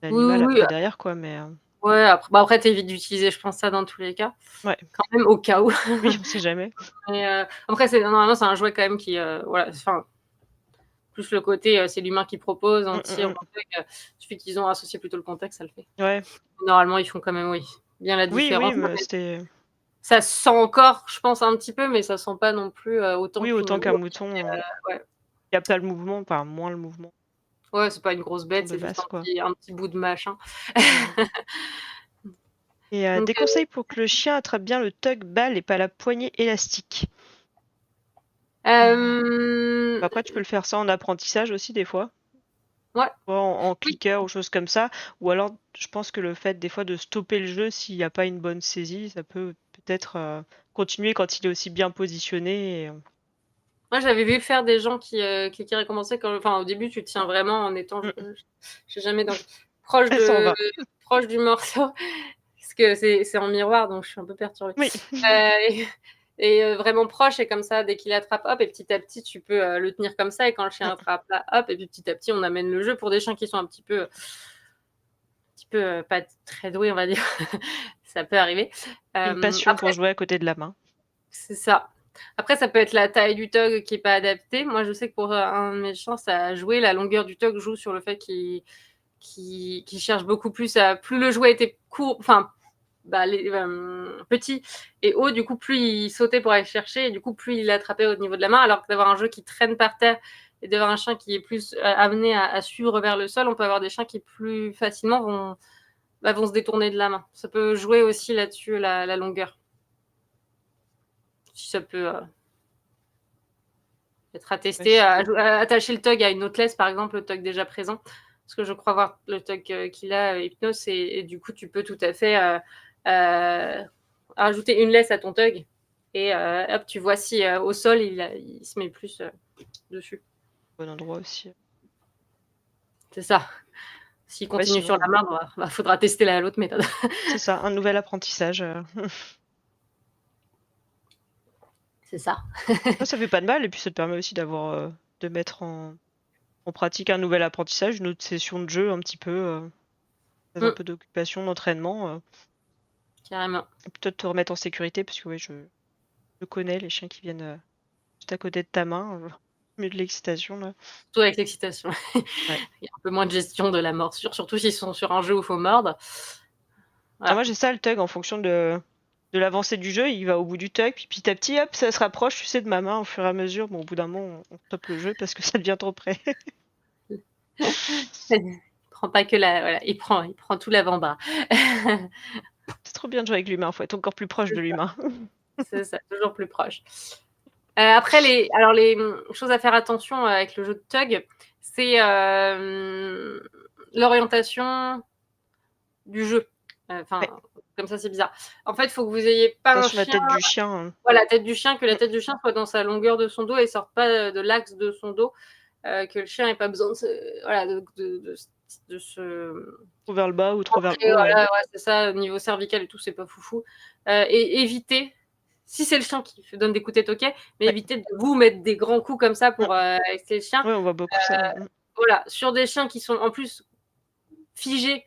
oui, l'animal oui. après derrière quoi, mais Ouais, après t'évites d'utiliser, je pense, ça dans tous les cas, ouais, quand même au cas où. oui, on sait jamais. Mais après, normalement, c'est un jouet quand même qui, voilà, enfin, plus le côté, c'est l'humain qui propose, on Mmh, mmh tire, mh. on fait, il suffit qu'ils ont associé plutôt le contexte, ça le fait. Ouais. Normalement, ils font quand même, oui, bien la Oui, oui, différence. me c'était Ça se sent encore, je pense, un petit peu, mais ça sent pas non plus autant oui, qu'une autant qu'un louve mouton, ouais. Il y a pas le mouvement, enfin moins le mouvement Ouais, c'est pas une grosse bête, de c'est juste base, quoi. un petit bout de machin. Mmh. Et Donc des conseils pour que le chien attrape bien le tug ball et pas la poignée élastique? hem, Après, tu peux le faire ça en apprentissage aussi des fois. ouais, Soit en oui. clicker ou choses comme ça. Ou alors, je pense que le fait des fois de stopper le jeu s'il y a pas une bonne saisie, ça peut peut-être, continuer quand il est aussi bien positionné et Moi, j'avais vu faire des gens qui récompensaient quand enfin, au début, tu tiens vraiment en étant mmh mh. je sais jamais donc proche Ça en de va. proche du morceau, parce que c'est en miroir, donc je suis un peu perturbée. Oui. Et vraiment proche et comme ça, dès qu'il attrape, hop et petit à petit, tu peux, le tenir comme ça et quand le chien Mmh. attrape là, hop et puis petit à petit, on amène le jeu pour des chiens qui sont un petit peu, pas très doués, on va dire. Ça peut arriver. Une passion Après pour jouer à côté de la main. c'est ça. Après, ça peut être la taille du tug qui est pas adaptée. Moi, je sais que pour, un de mes chiens, ça a joué. La longueur du tug joue sur le fait qu'il cherche beaucoup plus à plus le jouet était court, enfin, bah, petit et haut, du coup, plus il sautait pour aller chercher et du coup, plus il attrapait au niveau de la main. Alors que d'avoir un jeu qui traîne par terre et d'avoir un chien qui est plus, amené à suivre vers le sol, on peut avoir des chiens qui plus facilement vont se détourner de la main. Ça peut jouer aussi là-dessus, la longueur. Si ça peut, être à Ouais, tester, c à attacher le tug à une autre laisse, par exemple, le tug déjà présent. Parce que je crois voir le tug, qu'il a, Hypnose et du coup, tu peux tout à fait, rajouter une laisse à ton tug et hop, tu vois si, au sol, il se met plus, dessus. bon endroit aussi. C'est ça. S'il Ouais, continue sur sinon, la main, bah, faudra tester la l'autre méthode. c'est ça, un nouvel apprentissage, C'est ça. Ouais, ça fait pas de mal et puis ça te permet aussi d'avoir, de mettre en pratique un nouvel apprentissage, une autre session de jeu un petit peu, faire un Mmh, peu d'occupation, d'entraînement, carrément. et peut-être te remettre en sécurité parce que ouais, je connais les chiens qui viennent, juste à côté de ta main, mais de l'excitation là. Surtout avec l'excitation. Ouais. Il y a un peu moins de gestion de la morsure, surtout s'ils sont sur un jeu où il faut mordre. Ah Voilà. moi j'ai ça le tug en fonction de l'avancée du jeu, il va au bout du tug, puis petit à petit, hop, ça se rapproche, tu sais, de ma main au fur et à mesure. Bon, au bout d'un moment, on stoppe le jeu parce que ça devient trop près. Il prend pas que la voilà, il prend tout l'avant-bras. C'est trop bien de jouer avec l'humain, faut être encore plus proche C'est de ça, l'humain. c'est ça, toujours plus proche. Après les choses à faire attention, avec le jeu de tug, c'est, l'orientation du jeu. Ouais, Enfin, comme ça, c'est bizarre. En fait, il faut que vous ayez pas un attention à la chien tête du chien, voilà, tête du chien, que la mmh, tête du chien soit dans sa longueur de son dos et sorte pas, de l'axe de son dos, que le chien ait pas besoin de se voilà, de se trop vers le bas ou trop vers le rentrer, haut, ouais. voilà, ouais, c'est ça, au niveau cervical et tout, c'est pas foufou. Et éviter, si c'est le chien qui donne des coups de tête, OK, mais Ouais, évitez de vous mettre des grands coups comme ça pour, mmh, avec les chiens. ouais, on voit beaucoup ça, Voilà, sur des chiens qui sont en plus figés,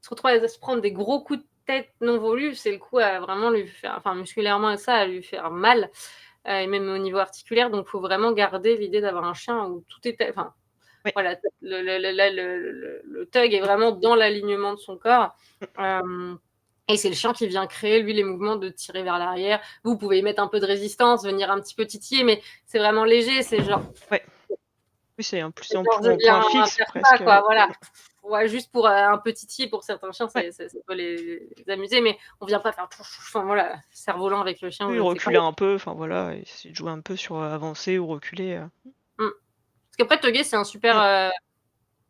se retrouver à se prendre des gros coups de tête non voulus, c'est le coup à vraiment lui faire enfin musculairement et ça, à lui faire mal, et même au niveau articulaire, donc faut vraiment garder l'idée d'avoir un chien où tout est enfin ouais, voilà, le tug est vraiment dans l'alignement de son corps, mmh, hem et c'est le chien qui vient créer, lui, les mouvements de tirer vers l'arrière. Vous pouvez y mettre un peu de résistance, venir un petit peu titiller, mais c'est vraiment léger, ouais. Oui, c'est en plus c'est en genre je point viens fixe faire ça, presque, quoi, voilà. Ouais, juste pour, un peu titiller pour certains chiens, ouais. ça peut les amuser, mais on vient pas faire enfin voilà, cerf-volant avec le chien ou Oui, je ne sais quoi. reculer un peu, enfin voilà, essayer de jouer un peu sur, avancer ou reculer, Mmh. Parce qu'après tugger, c'est un super, mmh,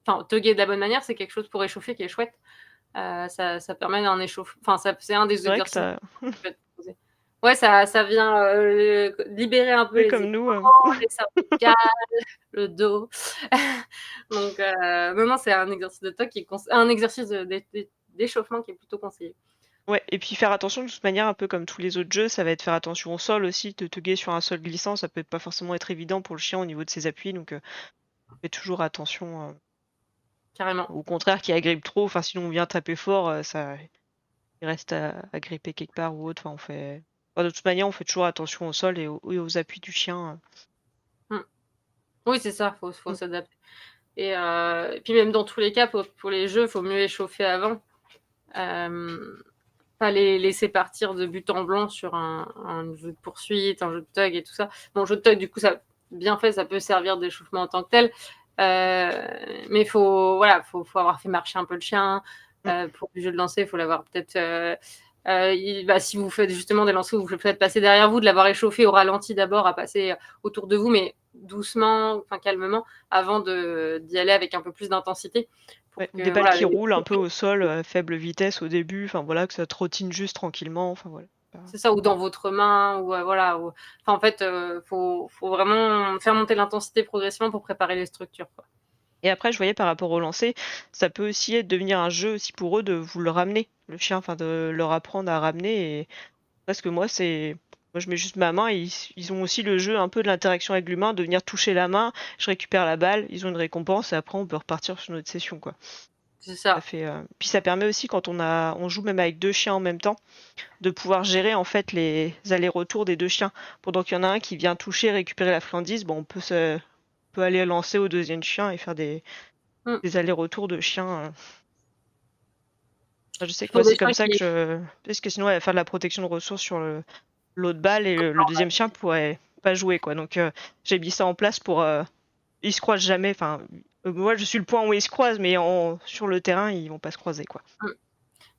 enfin tugger de la bonne manière, c'est quelque chose pour échauffer qui est chouette. Ça permet un enfin ça c'est un des c'est vrai que exercices ça qui peut être proposé. Ouais, ça vient, libérer un peu oui, les comme nous, épaules, les cervicales, le dos. Donc non, non, c'est un exercice de tug qui est un exercice d'échauffement qui est plutôt conseillé. ouais et puis faire attention de toute manière, un peu comme tous les autres jeux, ça va être faire attention au sol aussi, te guider sur un sol glissant, ça peut pas forcément être évident pour le chien au niveau de ses appuis, donc fais toujours attention, Carrément. au contraire qu'il agrippe trop, enfin sinon on vient taper fort, ça il reste à gripper quelque part ou autre, enfin on fait enfin de toute manière, on fait toujours attention au sol et aux appuis du chien, Mmh. Oui, c'est ça, faut mmh, s'adapter et puis même dans tous les cas, pour les jeux, faut mieux échauffer avant. Hem, Pas les laisser partir de but en blanc sur un jeu de poursuite, un jeu de tug et tout ça. Bon, jeu de tug, du coup, ça bien fait, ça peut servir d'échauffement en tant que tel. Mais il faut, voilà, faut avoir fait marcher un peu le chien. Mmh. Pour du jeu de lancer, il faut l'avoir peut-être. Bah, si vous faites justement des lancers où vous le faites passer derrière vous, de l'avoir échauffé au ralenti d'abord, à passer autour de vous, mais doucement, enfin calmement, avant d'y aller avec un peu plus d'intensité. Pour Ouais, des que balles voilà, qui roulent un peu au sol, à faible vitesse au début, enfin voilà, que ça trottine juste tranquillement, enfin voilà. c'est ça, ou dans votre main, ou voilà. Enfin, en fait, faut vraiment faire monter l'intensité progressivement pour préparer les structures, quoi. Et après, je voyais par rapport au lancer, ça peut aussi être devenir un jeu aussi pour eux de vous le ramener, le chien, enfin de leur apprendre à ramener. Et parce que moi je mets juste ma main et ils ont aussi le jeu un peu de l'interaction avec l'humain, de venir toucher la main, je récupère la balle, ils ont une récompense et après on peut repartir sur notre session, quoi. C'est Ça ça. fait, puis ça permet aussi quand on joue même avec 2 chiens en même temps, de pouvoir gérer en fait les allers-retours des 2 chiens. Pendant qu'il y en a un qui vient toucher, récupérer la friandise, bon on peut aller lancer au deuxième chien et faire Mmh. des allers-retours de chiens. Je sais Puis que pour moi des c'est comme chiens ça que qui parce que sinon elle va faire de la protection de ressources sur l'autre balle et le deuxième chien pourrait pas jouer, quoi. Donc j'ai mis ça en place pour ils se croisent jamais. Enfin, moi je suis le point où ils se croisent, mais sur le terrain ils vont pas se croiser, quoi. mmh.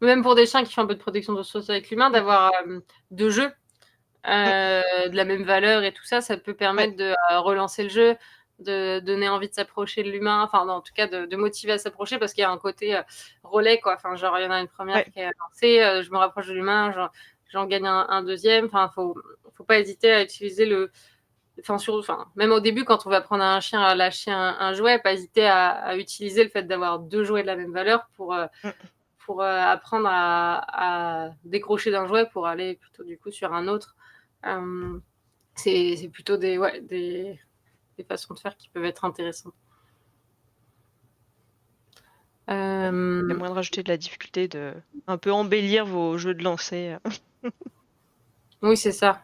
Même pour des chiens qui font un peu de protection de ressources avec l'humain, Mm. d'avoir, 2 jeux, Mm. de la même valeur et tout ça, ça peut Ouais, permettre de, relancer le jeu, de donner envie de s'approcher de l'humain, enfin non, en tout cas de motiver à s'approcher parce qu'il y a un côté, relais, quoi. Enfin, genre, il y en a une première ouais, qui est lancée, je me rapproche de l'humain, j'en gagne un 2e. Enfin, faut pas hésiter à utiliser enfin, même au début, quand on va prendre un chien à lâcher un jouet, pas hésiter à utiliser le fait d'avoir 2 jouets de la même valeur mm, apprendre à décrocher d'un jouet pour aller plutôt du coup sur un autre. Euh, c'est plutôt des façons de faire qui peuvent être intéressantes. il y a Euh, moyen de rajouter de la difficulté, de un peu embellir vos jeux de lancer. oui, c'est ça.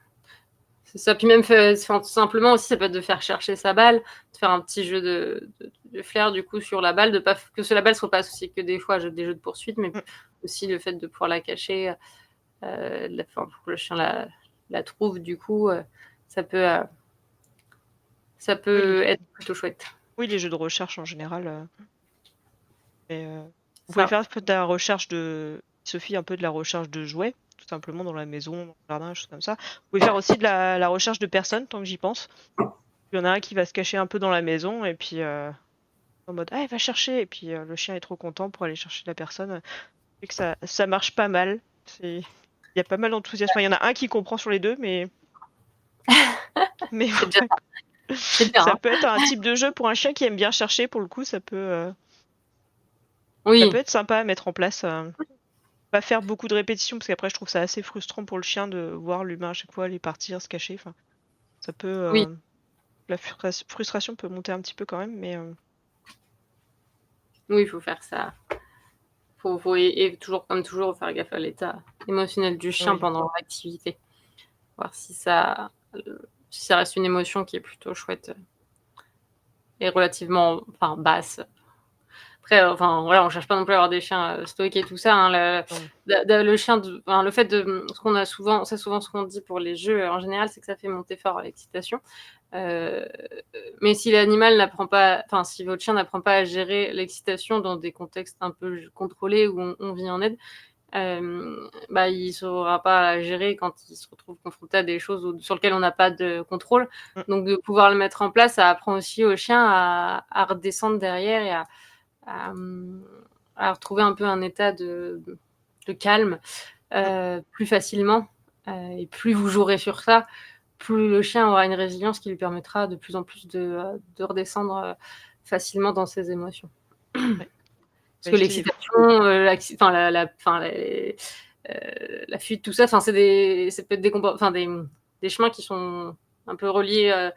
C'est ça. Puis même, enfin, tout simplement aussi, ça peut être de faire chercher sa balle, de faire un petit jeu de flair du coup sur la balle, de pas que la balle soit pas associée que des fois à des jeux de poursuite, mais Mm. aussi le fait de pouvoir la cacher, enfin, pour que le chien la trouve du coup, ça peut, euh, ça Oui, peut être plutôt chouette. les jeux de recherche en général. Mais vous pouvez Ça. faire de la recherche de Sophie, un peu de la recherche de jouets, tout simplement dans la maison, dans le jardin, des choses comme ça. Vous pouvez faire aussi de la recherche de personnes, tant que j'y pense. Il y en a un qui va se cacher un peu dans la maison et puis en mode ah il va chercher et puis le chien est trop content pour aller chercher la personne. Et que ça marche pas mal. Il y a pas mal d'enthousiasme. Enfin, il y en a un qui comprend sur les deux, mais C'est déjà ouais. c'est bien, Ça hein. peut être un type de jeu pour un chien qui aime bien chercher. Pour le coup, ça peut Oui, être sympa à mettre en place. Pas faire beaucoup de répétitions parce qu'après je trouve ça assez frustrant pour le chien de voir l'humain à chaque fois aller partir, se cacher. Enfin, ça peut oui, la frustration peut monter un petit peu quand même, mais oui, il faut faire ça. Et toujours, comme toujours, faire gaffe à l'état émotionnel du chien oui. pendant l'activité. Voir si ça reste une émotion qui est plutôt chouette et relativement, enfin, basse. Après, enfin, voilà, on cherche pas non plus à avoir des chiens stoïques et tout ça, hein. Non. Le chien, enfin, le fait ce qu'on a souvent, c'est souvent ce qu'on dit pour les jeux en général, c'est que ça fait monter fort l'excitation. Euh, mais si l'animal n'apprend pas, enfin, si votre chien n'apprend pas à gérer l'excitation dans des contextes un peu contrôlés où on vit en aide, bah, il saura pas à gérer quand il se retrouve confronté à des choses sur lesquelles on n'a pas de contrôle. Mm. Donc, de pouvoir le mettre en place, ça apprend aussi au chien à redescendre derrière et à, à retrouver un peu un état de calme Mm. plus facilement. Et plus vous jouerez sur ça, plus le chien aura une résilience qui lui permettra de plus en plus de redescendre facilement dans ses émotions. Ouais. Parce Faut que éviter les l'excitation, enfin, la fuite, tout ça, enfin, ça peut être enfin, des chemins qui sont un peu reliés,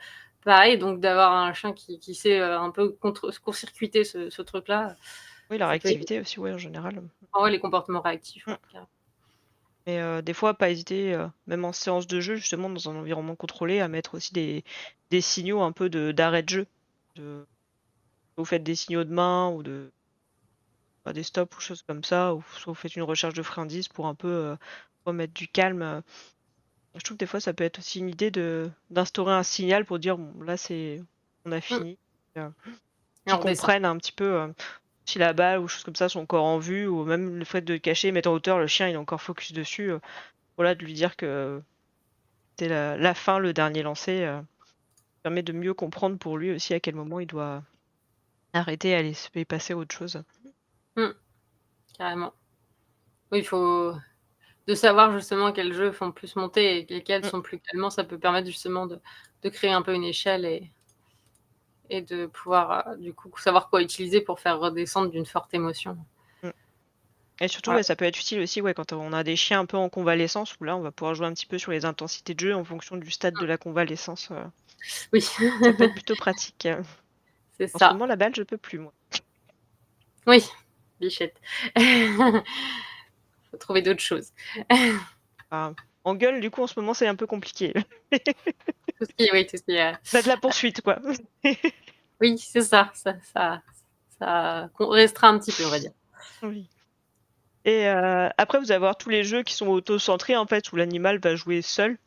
pareil. Donc, d'avoir un chien qui sait un peu court-circuiter ce truc-là, oui, la ça peut aider. réactivité aussi, ouais, en général. Ah ouais, les comportements réactifs, Mm. ouais, carrément. Mais des fois, pas hésiter, même en séance de jeu, justement, dans un environnement contrôlé, à mettre aussi des signaux un peu d'arrêt de jeu. Vous faites des signaux de main ou des stops ou choses comme ça, ou soit vous faites une recherche de friandises pour un peu remettre du calme. Je trouve que des fois, ça peut être aussi une idée d'instaurer un signal pour dire: «Bon, là, on a Mmh, fini», heu, et qu'ils on redescend. comprennent un petit peu, si la balle ou choses comme ça sont encore en vue ou même le fait de cacher, mettre en hauteur, le chien, il est encore focus dessus, voilà, de lui dire que c'est la fin, le dernier lancer, permet de mieux comprendre pour lui aussi à quel moment il doit arrêter et passer à autre chose. Mmh, carrément. Oui, il faut de savoir justement quels jeux font plus monter et lesquels Mmh, sont plus calmants, ça peut permettre justement de créer un peu une échelle et de pouvoir, du coup, savoir quoi utiliser pour faire redescendre d'une forte émotion. mmh. Et surtout, Ouais. ouais, ça peut être utile aussi, ouais, quand on a des chiens un peu en convalescence où là, on va pouvoir jouer un petit peu sur les intensités de jeu en fonction du stade de la convalescence, Oui, ça peut être plutôt pratique. c'est En ce ça. moment, la balle, je peux plus, moi. Oui, bichette. Faut trouver d'autres choses. Enfin, en gueule, du coup, en ce moment, c'est un peu compliqué. Tout ce qui est oui, tout ce qui est, Bah, de la poursuite, quoi. oui, c'est ça, ça restreint un petit peu, on va dire. Oui. Et après, vous allez avoir tous les jeux qui sont auto-centrés, en fait, où l'animal va jouer seul.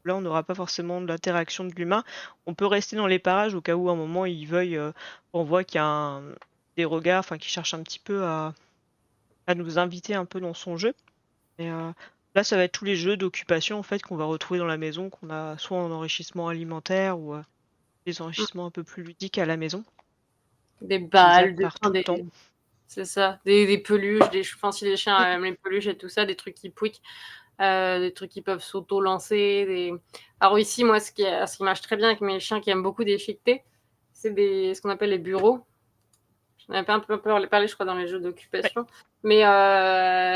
Là, on n'aura pas forcément de l'interaction de l'humain. On peut rester dans les parages au cas où, à un moment, il veuille, on voit qu'il y a des regards, enfin, qu'il cherche un petit peu à nous inviter un peu dans son jeu. Et là, ça va être tous les jeux d'occupation, en fait, qu'on va retrouver dans la maison, qu'on a soit en enrichissement alimentaire ou des Mmh. enrichissements un peu plus ludiques à la maison, Des utilisables balles, par enfin tout le temps. c'est ça, des peluches, enfin si les chiens Mmh. aiment les peluches et tout ça, des trucs qui pouiquent, des trucs qui peuvent s'auto-lancer, alors ici, moi, ce qui marche très bien avec mes chiens qui aiment beaucoup déchiqueter, c'est ce qu'on appelle les bureaux. J'en avais un peu parlé, je crois, dans les jeux Ouais. d'occupation. Mais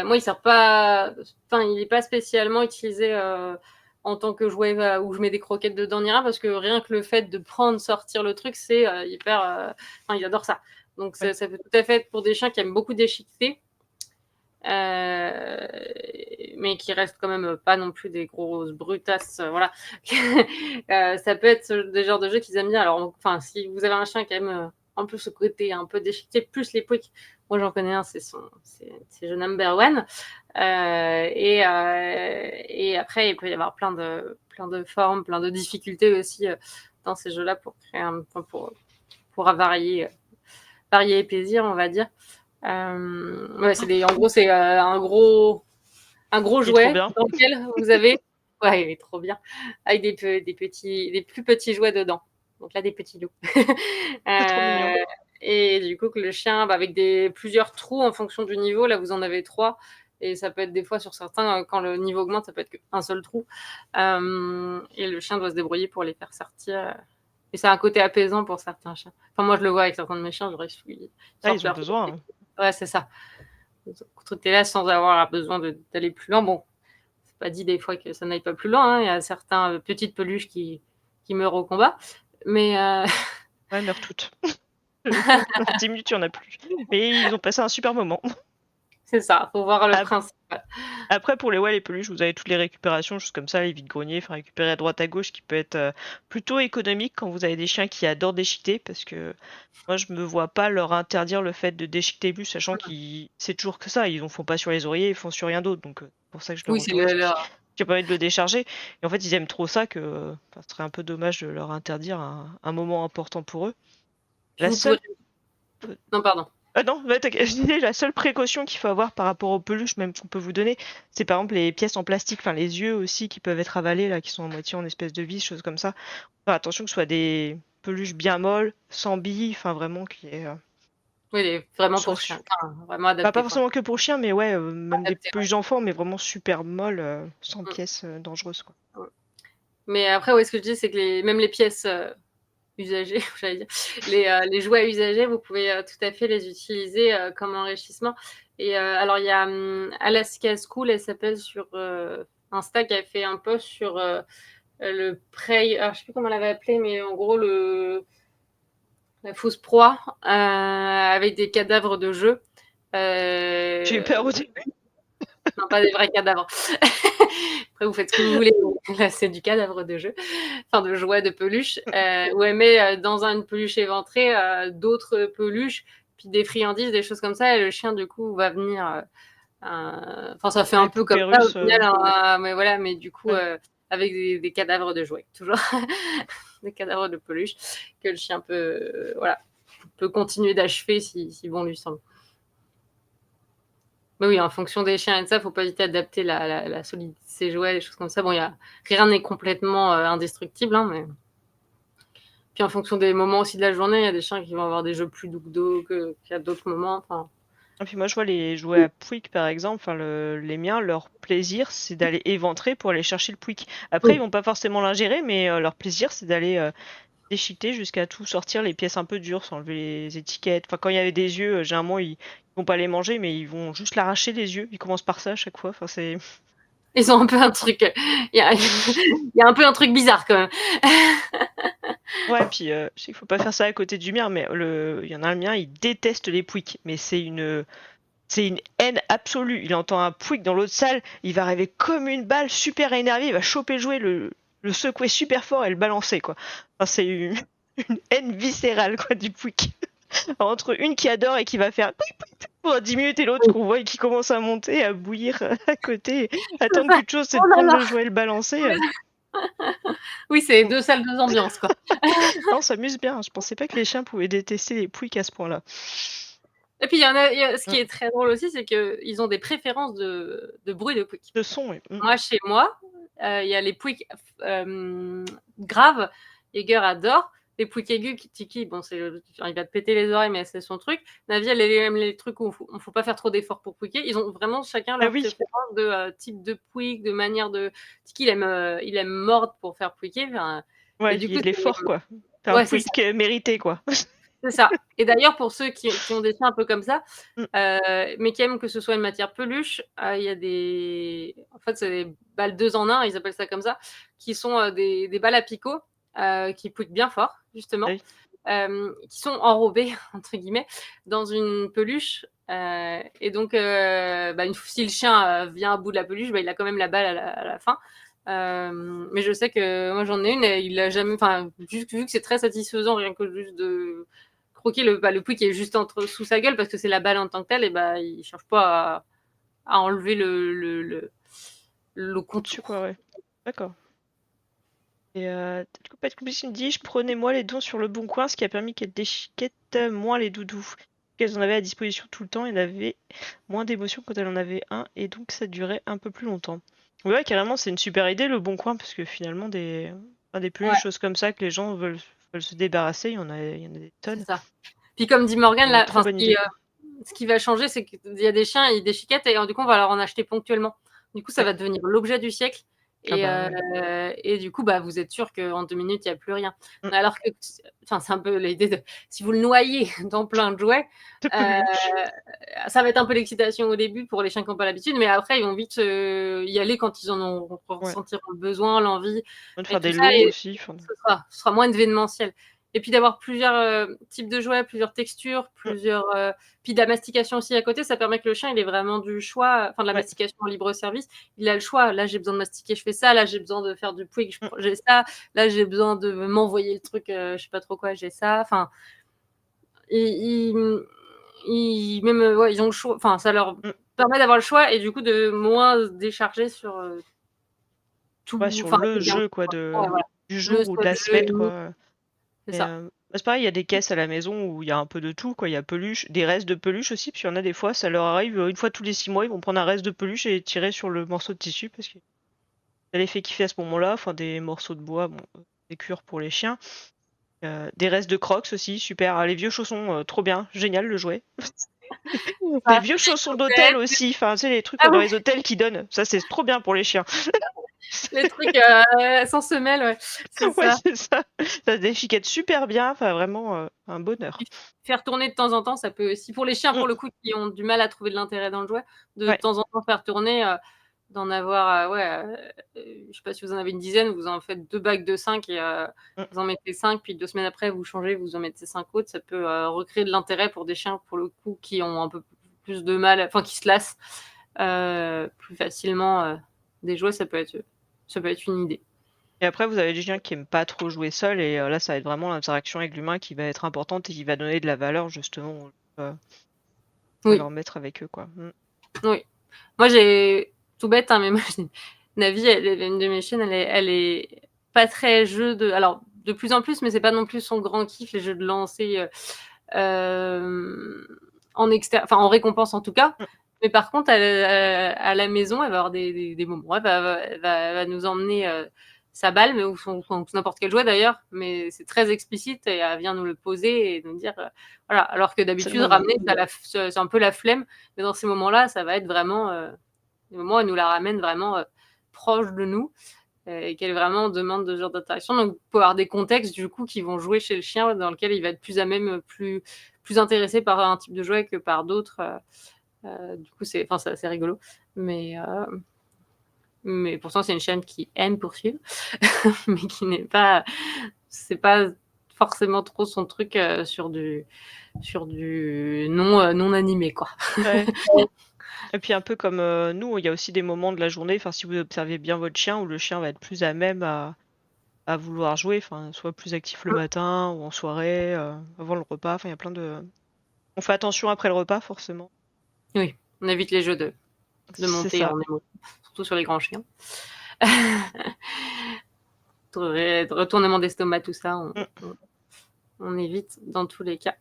moi, il sert pas. Enfin, il n'est pas spécialement utilisé en tant que jouet où je mets des croquettes dedans, ni rien, parce que rien que le fait de prendre, sortir le truc, c'est hyper. Enfin, il adore ça. Donc, Ouais. ça peut tout à fait être pour des chiens qui aiment beaucoup déchiqueter, euh, mais qui restent quand même pas non plus des grosses brutasses. Voilà. Ça peut être des genres de jeux qu'ils aiment bien. Alors, enfin, si vous avez un chien qui aime un peu ce côté un peu déchiqueté, plus les pouics. Moi, j'en connais un, c'est le number one. Et après, il peut y avoir plein de formes, plein de difficultés aussi dans ces jeux-là pour créer enfin, pour varier et plaisir, on va dire. Ouais, en gros, c'est un gros Il est trop jouet bien. dans lequel vous avez, ouais, il est trop bien, avec des plus petits jouets dedans. Donc là, des petits loups. C'est trop mignon. Euh, et du coup, que le chien, avec plusieurs trous en fonction du niveau, là, vous en avez trois. Et ça peut être des fois sur certains, quand le niveau augmente, ça peut être qu'un seul trou. Et le chien doit se débrouiller pour les faire sortir. Et c'est un côté apaisant pour certains chiens. Enfin, moi, je le vois avec certains de mes chiens, ils Ah, sortent ils ont leur besoin, hein. ouais, c'est ça. Tu es là sans avoir besoin d'aller plus loin. Bon, c'est pas dit des fois que ça n'aille pas plus loin, hein. Il y a certains petites peluches qui meurent au combat. Mais Ouais, elles meurent toutes. 10 minutes, il y en a plus. Mais ils ont passé un super moment. c'est ça, faut voir le Ap principe. Après pour les peluches, vous avez toutes les récupérations, choses comme ça, les vides-greniers, enfin récupérer à droite à gauche qui peut être, plutôt économique quand vous avez des chiens qui adorent déchiqueter parce que moi je me vois pas leur interdire le fait de déchiqueter plus, sachant qu'ils c'est toujours que ça, ils en font pas sur les oreillers, ils font sur rien d'autre, donc c'est pour ça que je leur Oui, c'est autorise aussi. leur Qui permet de le décharger et en fait, ils aiment trop ça que, enfin, ce serait un peu dommage de leur interdire un moment important pour eux. puis La vous pourrez seule pe non, pardon. non, bah, t'inquiète, je disais la seule précaution qu'il faut avoir par rapport aux peluches même qu'on peut vous donner, c'est par exemple les pièces en plastique, enfin les yeux aussi qui peuvent être avalés là, qui sont à moitié en espèce de vis, choses comme ça. Faire attention que ce soit des peluches bien molles, sans billes, enfin vraiment qui est, Oui, vraiment sont pour su chien, enfin, vraiment bah, pas adapté, quoi. forcément que pour chiens, mais ouais, même des Adapté, ouais. peluches d'enfants, mais vraiment super molles, sans Mmh, pièces, dangereuses, quoi. mmh. Mais après, ouais, ce que je dis, c'est que même les pièces usagés, j'allais dire. Les jouets usagés, vous pouvez tout à fait les utiliser comme enrichissement. Et alors, il y a Alaska School, elle s'appelle sur Insta, qui a fait un post sur le prey. Alors, je sais plus comment elle avait appelé, mais en gros, la fausse proie avec des cadavres de jeu. J'ai eu Euh, peur au début. non, pas des vrais cadavres. Après, vous faites ce que vous voulez. Là, c'est du cadavre de jeu, enfin de jouets, de peluches, où elle met dans une peluche éventrée d'autres peluches, puis des friandises, des choses comme ça, et le chien, du coup, va venir. Enfin, ça fait un Ouais, peu comme poupées ça au russes, final, hein, mais voilà, mais du coup, ouais. avec des cadavres de jouets, toujours des cadavres de peluche que le chien peut continuer d'achever si bon lui semble. Mais oui, en fonction des chiens et de ça, faut pas hésiter à adapter la solidité de ses jouets, les choses comme ça. Bon, rien n'est complètement indestructible, hein, mais puis en fonction des moments aussi de la journée, il y a des chiens qui vont avoir des jeux plus doux qu'il y a d'autres moments. Enfin, Et puis moi, je vois les jouets à Pouic, par exemple, enfin les miens, leur plaisir, c'est d'aller éventrer pour aller chercher le Pouic. Après, ils oui. vont pas forcément l'ingérer, mais leur plaisir, c'est d'aller déchiqueter jusqu'à tout sortir, les pièces un peu dures, sans enlever les étiquettes. Enfin, quand il y avait des yeux, généralement, ils vont pas les manger, mais ils vont juste l'arracher les yeux. Ils commencent par ça à chaque fois. Enfin, c'est... Ils ont un peu un truc. Il y a un peu un truc bizarre quand même. Ouais, puis je sais qu'il faut pas faire ça à côté du mien, mais il y en a un, le mien, il déteste les Pouics, mais c'est une haine absolue. Il entend un Pouic dans l'autre salle, il va arriver comme une balle, super énervé, il va choper le jouet, le secouer super fort et le balancer, quoi. Enfin, c'est une haine viscérale, quoi, du Pouic. Entre une qui adore et qui va faire pour 10 minutes et l'autre qu'on voit et qui commence à monter, à bouillir à côté, attendre qu'une chose, c'est Oh de là prendre là. le jouet et le balancer. Oui, c'est 2 salles, 2 ambiances, quoi. Non, on s'amuse bien. Je pensais pas que les chiens pouvaient détester les Pouics à ce point-là. Et puis ce qui est très drôle aussi, c'est qu'ils ont des préférences de bruit de Pouic. De son, oui. Moi, chez moi, il y a les Pouic graves. Jäger adore. Les Pouic aigus, Tiki, bon, il va te péter les oreilles, mais c'est son truc. Navi, elle aime les trucs où il ne faut pas faire trop d'efforts pour pouiquer. Ils ont vraiment chacun Ah leur oui, préférence de type de Pouic, de manière de. Tiki, il aime mordre pour faire pouiquer. Et ouais, du coup, il est fort, quoi. C'est un ouais, c'est ça. Pouic mérité, quoi. C'est ça. Et d'ailleurs, pour ceux qui ont des chiens un peu comme ça, Mm. mais qui aiment que ce soit une matière peluche, il y a en fait, c'est des balles 2 en 1, ils appellent ça comme ça, qui sont des balles à picot, qui poussent bien fort, Ah justement, oui. qui sont enrobées, entre guillemets, dans une peluche. Et donc, si le chien vient à bout de la peluche, il a quand même la balle à la fin. Mais je sais que moi j'en ai une et il a jamais, enfin, vu que c'est très satisfaisant, rien que juste de croquer le pouls qui est juste sous sa gueule parce que c'est la balle en tant que telle, et il cherche pas à enlever le Dessus, contour. quoi, ouais. D'accord. Et Pat Coupis me dit, je prenais moi les dons sur le bon coin, ce qui a permis qu'elle déchiquette moins les doudous. Qu'elles en avaient à disposition tout le temps, elle avait moins d'émotions quand elle en avait un, et donc ça durait un peu plus longtemps. Ouais, carrément, c'est une super idée le bon coin, parce que finalement, des Ouais, peluches, choses comme ça que les gens veulent se débarrasser, il y en a des c'est tonnes. ça. Puis comme dit Morgane, là, Très bonne idée. ce qui va changer, c'est qu'il y a des chiens, ils déchiquettent et du coup, on va leur en acheter ponctuellement. Du coup, ça Ouais. va devenir l'objet du siècle. Ah Et, bah euh, ouais. et du coup, vous êtes sûr qu'en 2 minutes, il n'y a plus rien. Mm. Alors que, enfin, c'est un peu l'idée de, si vous le noyez dans plein de jouets, De euh, peluche. ça va être un peu l'excitation au début pour les chiens qui n'ont pas l'habitude, mais après, ils vont vite y aller quand ils en ont Ouais. ressentir le besoin, l'envie On peut et faire tout des ça. lots Et aussi. Enfin, ce sera moins événementiel. Et puis d'avoir plusieurs types de jouets, plusieurs textures, mm. puis de la mastication aussi à côté, ça permet que le chien, il ait vraiment du choix, enfin de la Ouais. mastication en libre service. Il a le choix. Là, j'ai besoin de mastiquer, je fais ça. Là, j'ai besoin de faire du pouic, Mm. j'ai ça. Là, j'ai besoin de m'envoyer le truc, je sais pas trop quoi, j'ai ça. Enfin, même, ouais, ils ont le choix. Enfin, ça leur Mm. permet d'avoir le choix et du coup de moins se décharger sur Ouais, tout. sur Enfin, le bien, jeu, quoi, ouais, voilà. du Le jour ou de seul la jeu, semaine, quoi. c'est Et, ça. c'est pareil, il y a des caisses à la maison où il y a un peu de tout, quoi. Il y a peluche, des restes de peluche aussi, puis il y en a des fois, ça leur arrive, une fois tous les 6 mois, ils vont prendre un reste de peluche et tirer sur le morceau de tissu parce que ça les fait kiffer à ce moment-là. Enfin, des morceaux de bois, bon, des cures pour les chiens. Des restes de Crocs aussi, super. Les vieux chaussons, trop bien, génial le jouet. Des Ça. vieux chaussons d'hôtel aussi, enfin, tu sais, les trucs Ah dans ouais, les hôtels qui donnent. Ça, c'est trop bien pour les chiens. les trucs sans semelle, ouais, c'est Ouais, ça. c'est ça. Ça se déchiquette super bien, enfin, vraiment un bonheur. Puis faire tourner de temps en temps, ça peut aussi pour les chiens, Mm. pour le coup, qui ont du mal à trouver de l'intérêt dans le jouet, de Ouais. temps en temps faire tourner, d'en avoir, je sais pas si vous en avez une dizaine, vous en faites 2 bacs de 5 et Mm. vous en mettez 5, puis 2 semaines après, vous changez, vous en mettez 5 autres. Ça peut recréer de l'intérêt pour des chiens, pour le coup, qui ont un peu plus de mal, enfin, qui se lassent plus facilement des jouets. Ça peut être une idée. Et après, vous avez des chiens qui aiment pas trop jouer seuls, et là, ça va être vraiment l'interaction avec l'humain qui va être importante et qui va donner de la valeur, justement, à Oui, leur mettre avec eux, quoi. Mm. oui. Moi, j'ai tout bête, hein, mais moi, Navi, une de mes chiennes, elle est pas très jeu de. Alors, de plus en plus, mais c'est pas non plus son grand kiff, les jeux de lancer enfin, en récompense en tout cas. Mmh. Mais par contre, à la maison, elle va avoir des moments. Elle va nous emmener sa balle, mais ou n'importe quel jouet d'ailleurs, mais c'est très explicite et elle vient nous le poser et nous dire voilà. Alors que C'est le d'habitude, moment. ramener, c'est un peu la flemme, mais dans ces moments-là, ça va être vraiment des moments où elle nous la ramène vraiment proche de nous et qu'elle vraiment demande de ce genre d'interaction. Donc, il peut y avoir des contextes du coup qui vont jouer chez le chien dans lequel il va être plus à même, plus intéressé par un type de jouet que par d'autres. Du coup, c'est assez rigolo. Mais pourtant, c'est une chienne qui aime poursuivre, mais qui n'est pas, c'est pas forcément trop son truc sur du non animé, quoi. Ouais. Et puis un peu comme, nous, il y a aussi des moments de la journée, enfin, si vous observez bien votre chien, où le chien va être plus à même à vouloir jouer, enfin, soit plus actif le matin ou en soirée, avant le repas, enfin, il y a plein de on fait attention après le repas forcément. Oui, on évite les jeux de C'est montée ça. en émotion, surtout sur les grands chiens. Retournement d'estomac, tout ça, Mmh. on évite dans tous les cas.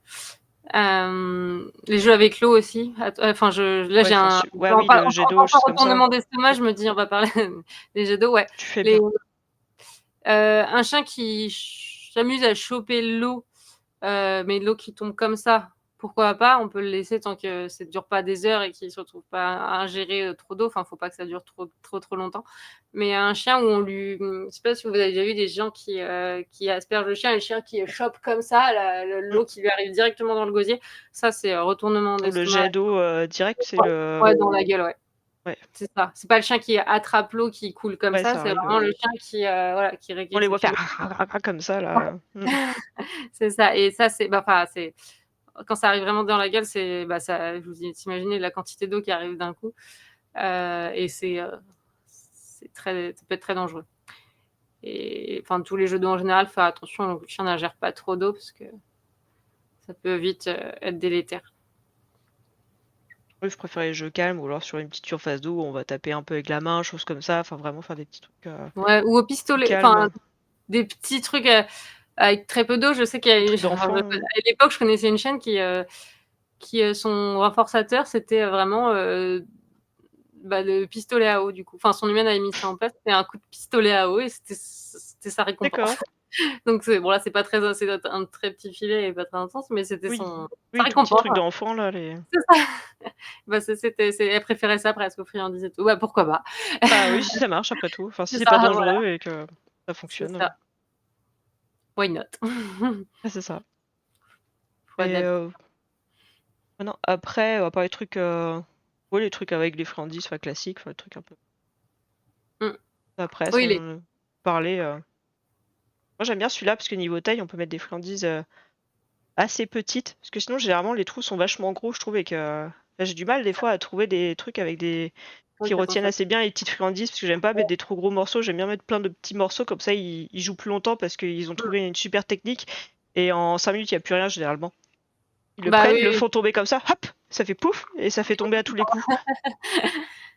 Les jeux avec l'eau aussi. Enfin, là, Ouais, j'ai enfin un. su ouais, oui, le jet d'eau, Encore choses comme ça. retournement d'estomac, je me dis, on va parler des jeux d'eau, ouais. Tu fais Les, bien. un chien qui s'amuse à choper l'eau, mais l'eau qui tombe comme ça, pourquoi pas? On peut le laisser tant que ça dure pas des heures et qu'il se retrouve pas à ingérer trop d'eau. Enfin, faut pas que ça dure trop longtemps. Mais un chien où je sais pas si vous avez déjà vu des gens qui aspergent le chien et le chien qui chope comme ça Mmh. l'eau qui lui arrive directement dans le gosier. Ça, c'est retournement Ou le d'estomac. jet d'eau, direct, c'est Ouais, le ouais, dans la gueule, ouais. ouais, C'est ça. C'est pas le chien qui attrape l'eau qui coule comme ouais, ça, ça c'est arrive, vraiment le chien voilà, qui on les voit réquisitionne. faire comme ça là, C'est ça. Et ça, enfin, c'est quand ça arrive vraiment dans la gueule, ça, je vous imaginez la quantité d'eau qui arrive d'un coup, et ça peut être très dangereux. Et enfin, tous les jeux d'eau en général, faire attention, le chien n'ingère pas trop d'eau parce que ça peut vite être délétère. Oui, je préfère les jeux calmes ou alors sur une petite surface d'eau où on va taper un peu avec la main, choses comme ça, enfin vraiment faire des petits trucs, Ouais, ou au plus pistolet, enfin, calmes. des petits trucs avec très peu d'eau. Je sais qu'il y a Des trucs d'enfant, à l'époque, je connaissais une chaîne qui son renforçateur, c'était vraiment le pistolet à eau, du coup. Enfin, son humaine avait mis ça en place, c'était un coup de pistolet à eau et c'était sa récompense. d'accord, Donc, bon, là, c'est pas c'est un très petit filet et pas très intense, mais c'était oui. sa Oui, tout petits récompense. trucs d'enfant là, les C'est ça. Elle préférait ça presque aux friandises et tout. Bah, pourquoi pas? bah oui, si ça marche après tout, enfin si C'est c'est pas ça, voilà, dangereux et que ça c'est fonctionne, ça. Why not? ouais, c'est ça. Faut Et adapter. non, après, à part les trucs, ouais, les trucs avec les friandises, enfin classiques, enfin les trucs un peu Mmh. après Oui, sans, parler, moi j'aime bien celui-là parce que niveau taille, on peut mettre des friandises, assez petites, parce que sinon généralement les trous sont vachement gros je trouve et que enfin, j'ai du mal des fois à trouver des trucs avec des oui, qui ça retiennent fonctionne. assez bien les petites friandises, parce que j'aime pas mettre des trop gros morceaux, j'aime bien mettre plein de petits morceaux comme ça ils jouent plus longtemps parce qu'ils ont trouvé une super technique et en 5 minutes il y a plus rien généralement. Ils le Bah, prennent, oui, ils le oui, font tomber comme ça, hop, ça fait pouf et ça fait tomber à tous les coups.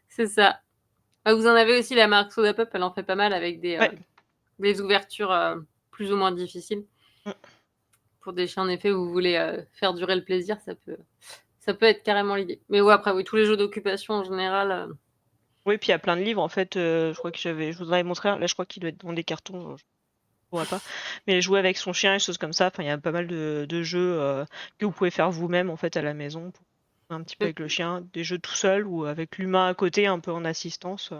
c'est ça. Bah, vous en avez aussi la marque Soda Pop, elle en fait pas mal avec Ouais. des ouvertures plus ou moins difficiles. Mmh. Pour des chiens, en effet, où vous voulez faire durer le plaisir, ça peut être carrément l'idée. Mais ouais, après, oui, tous les jeux d'occupation en général. Oui, puis il y a plein de livres en fait, je crois que je vous en avais montré un, là je crois qu'il doit être dans des cartons, je pourrais pas. Mais jouer avec son chien et choses comme ça, enfin il y a pas mal de jeux, que vous pouvez faire vous-même en fait à la maison pour un petit peu avec le chien, des jeux tout seul ou avec l'humain à côté un peu en assistance,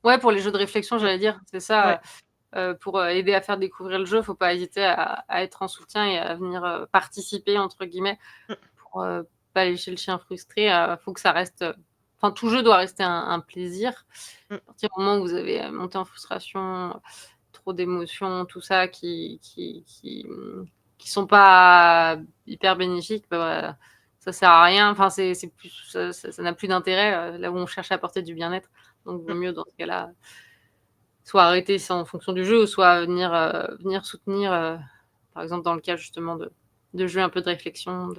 Ouais, pour les jeux de réflexion, Mmh. j'allais dire, c'est Ouais. ça. Pour aider à faire découvrir le jeu, faut pas hésiter à être en soutien et à venir participer entre guillemets Mmh. pour pas laisser le chien frustré. Faut que ça reste, enfin, tout jeu doit rester un plaisir. Mmh. À partir du moment où vous avez monté en frustration, trop d'émotions, tout ça qui sont pas hyper bénéfiques, bah, voilà, ça sert à rien. Enfin, c'est plus ça n'a plus d'intérêt là où on cherche à apporter du bien-être. Donc vaut Mmh. mieux dans ce cas-là soit arrêter ça en fonction du jeu, ou soit venir soutenir, par exemple dans le cas justement de jeux un peu de réflexion,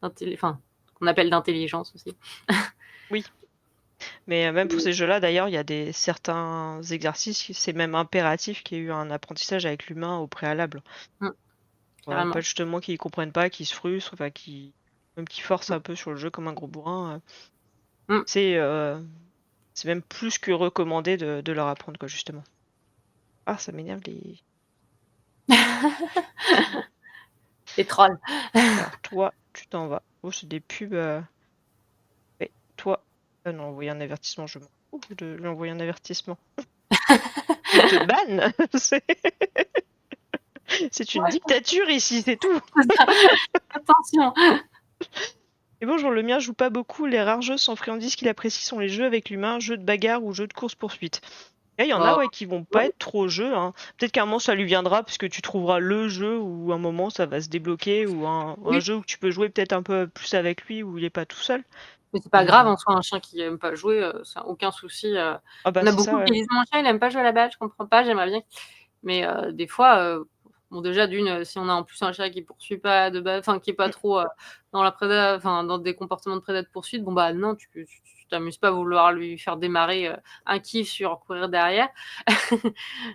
enfin, qu'on appelle d'intelligence aussi. Oui. Mais même pour ces jeux-là, d'ailleurs, il y a certains exercices, c'est même impératif qu'il y ait eu un apprentissage avec l'humain au préalable. Mmh, Pas carrément. justement qu'ils comprennent pas, qu'ils se frustrent, enfin, même qu'ils forcent Mmh. un peu sur le jeu comme un gros bourrin. Mmh. C'est c'est même plus que recommandé de leur apprendre, quoi, justement. Ah, ça m'énerve les. Les trolls. Alors, toi, tu t'en vas. Oh, c'est des pubs. Ouais, toi. Ah non, envoyer un avertissement, je m'en fous de lui envoyer un avertissement. Il te banne. C'est une Ouais, dictature ici, c'est tout. c'est ça. Attention. Et bonjour, le mien joue pas beaucoup. Les rares jeux sans friandises qu'il apprécie sont les jeux avec l'humain, jeux de bagarre ou jeux de course-poursuite. Et il y en a Bah, ouais, qui vont pas ouais. être trop jeux, hein. Peut-être qu'à un moment ça lui viendra puisque tu trouveras le jeu où un moment ça va se débloquer ou un Oui, jeu où tu peux jouer peut-être un peu plus avec lui où il est pas tout seul. mais c'est pas Mais grave en soi, un chien qui aime pas jouer, ça aucun souci, ah bah il y en a c'est beaucoup ça, ouais. qui disent: «Mon chien, il aime pas jouer à la balle, je comprends pas, j'aimerais bien». Mais des fois, bon déjà d'une, si on a en plus un chat qui poursuit pas de base, enfin qui est pas Mm. trop, dans la préda enfin dans des comportements de préda de poursuite, bon bah non, tu t'amuses pas à vouloir lui faire démarrer, un kiff sur courir derrière.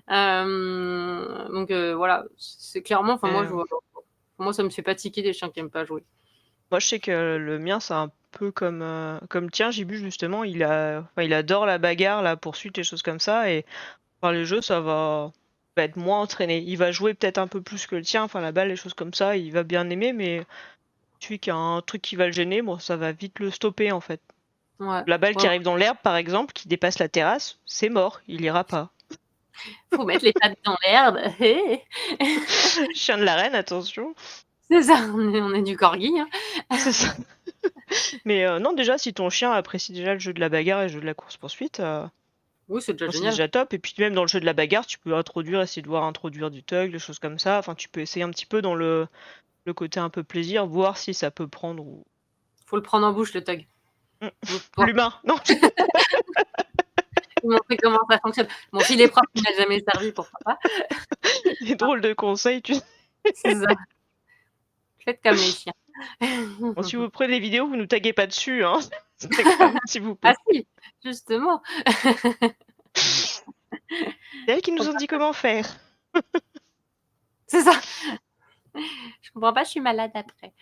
Donc voilà, c'est clairement enfin moi je Euh, vois moi ça me fait pas tiquer des chiens qui aiment pas jouer. Moi je sais que le mien c'est un peu comme le tien, Jibu justement, il adore la bagarre, la poursuite, les choses comme ça et par les jeux va être moins entraîné. Il va jouer peut-être un peu plus que le tien, enfin la balle, les choses comme ça, il va bien aimer, mais celui qui a un truc qui va le gêner, bon, ça va vite le stopper en fait. Ouais, La balle ouais, qui arrive dans l'herbe, par exemple, qui dépasse la terrasse, c'est mort, il ira pas. faut mettre les pattes dans l'herbe. Chien de la reine, attention. C'est ça, on est du corgi, hein. C'est ça. Mais non, déjà, si ton chien apprécie déjà le jeu de la bagarre et le jeu de la course-poursuite, Oui, c'est déjà c'est génial. déjà top. Et puis même dans le jeu de la bagarre, tu peux essayer de voir introduire du tug, des choses comme ça. Enfin, tu peux essayer un petit peu dans le côté un peu plaisir, voir si ça peut prendre ou. Faut le prendre en bouche le tug. Hmm. Bouge pas. L'humain, non. Faut montrer comment ça fonctionne. Bon, s'il est propre, il m'a jamais servi, pourquoi pas. Des drôles de conseils, tu sais. C'est ça. Faites comme les chiens. Bon, si vous prenez les vidéos, vous nous taguez pas dessus, hein. C'est quand même, s'il vous Ah plaît. si, justement. C'est elles qui Faut nous ont pas dit comment faire. c'est ça. Je comprends pas, je suis malade après.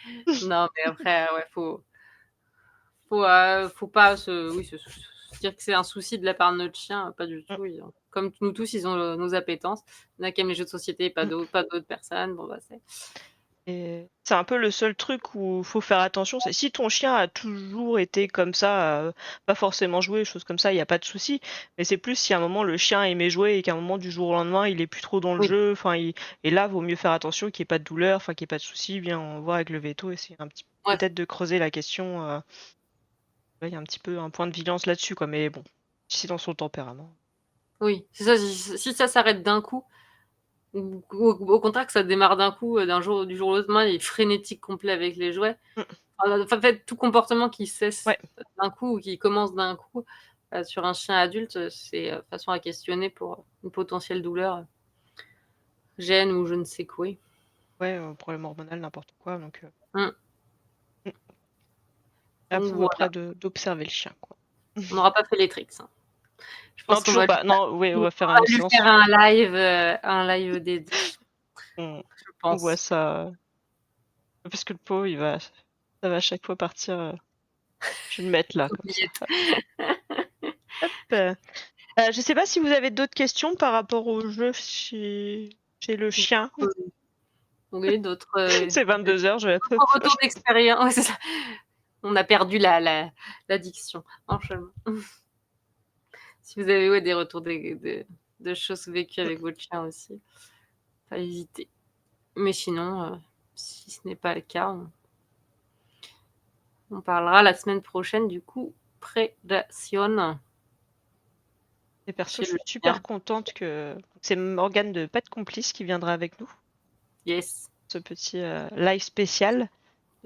Non, mais après, ouais, faut pas se dire que c'est un souci de la part de notre chien, pas du Mm. tout. Comme nous tous, ils ont, nos appétences. Il y en a qui aiment les jeux de société, Mm. pas d'autres personnes. Bon, bah, Et c'est un peu le seul truc où faut faire attention, c'est si ton chien a toujours été comme ça, pas forcément jouer, choses comme ça, il y a pas de souci. Mais c'est plus si à un moment le chien aimait jouer et qu'à un moment du jour au lendemain il est plus trop dans le oui, jeu, enfin et là vaut mieux faire attention qu'il n'y ait pas de douleur, enfin qu'il n'y ait pas de souci, bien on voit avec le veto, essayer un petit ouais, peut-être de creuser la question. Là, il y a un petit peu un point de vigilance là-dessus, quoi. Mais bon, si dans son tempérament. oui, c'est ça. Si ça s'arrête d'un coup ou au contraire que ça démarre d'un coup, du jour au lendemain, il est frénétique complet avec les jouets. Mm. Enfin, en fait, tout comportement qui cesse Ouais, d'un coup ou qui commence d'un coup, sur un chien adulte, c'est, façon à questionner pour, une potentielle douleur, gêne ou je ne sais quoi. ouais, problème hormonal, n'importe quoi. Donc, Mmh, mm. À donc vous après voilà, d'observer le chien, quoi. on n'aura pas fait les tricks, hein. Je Non, pense qu'on toujours va lui pas. Non, oui, on on va faire va une lui séance. faire un live dédié, On, je on voit pense. ça. Parce que le pot, ça va à chaque fois partir. Je vais le mettre là, comme ça. Oubliette. Hop. Je sais pas si vous avez d'autres questions par rapport au jeu chez le chien. Oui, d'autres, C'est 22 h, je vais d'autres retours d'expérience. Ouais, c'est ça. On a perdu l'addiction. Enchaînement. Si vous avez, ouais, des retours de choses vécues avec votre chien aussi, pas hésiter. Mais sinon, si ce n'est pas le cas, on parlera la semaine prochaine du coup prédation Et perso, chez je le suis super chien. contente que c'est Morgane de Pas de Complice qui viendra avec nous, Yes. ce petit live spécial.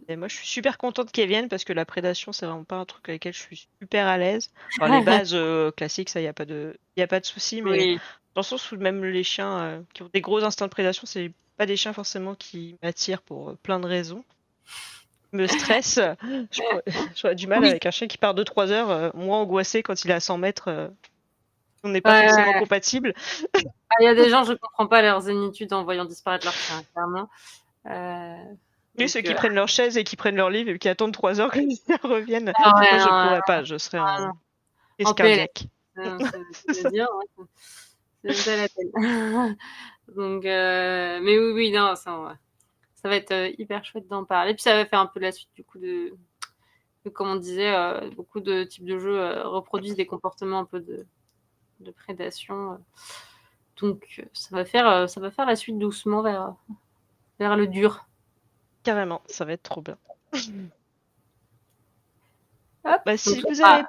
Et moi, je suis super contente qu'elle vienne parce que la prédation, c'est vraiment pas un truc avec lequel je suis super à l'aise. Enfin, les bases classiques, ça, y a pas de souci, mais Oui, dans le sens où même les chiens qui ont des gros instincts de prédation, c'est pas des chiens forcément qui m'attirent pour plein de raisons. me stresse. J'aurais du mal Oui. avec un chien qui part de 3 heures, moins angoissé quand il est à 100 mètres. On n'est pas Ouais, forcément ouais. compatibles. Ah, il y a des gens, je comprends pas leur zénitude en voyant disparaître leur chien, clairement. Oui, ceux Donc, qui prennent leur chaise et qui prennent leur livre et qui attendent 3 heures que les chiens reviennent. ah ouais, Moi, je non, pourrais pas, je serais ah non, en crise en PLS, cardiaque. c'est dire, ouais, c'est même pas la peine. Donc, mais oui, oui, non, ça va être hyper chouette d'en parler. Puis ça va faire un peu la suite du coup comme on disait, beaucoup de types de jeux reproduisent des comportements un peu de prédation. Donc ça va faire la suite doucement vers le dur. Carrément, ça va être trop bien. Hop, Bah, donc si ce vous sera avez...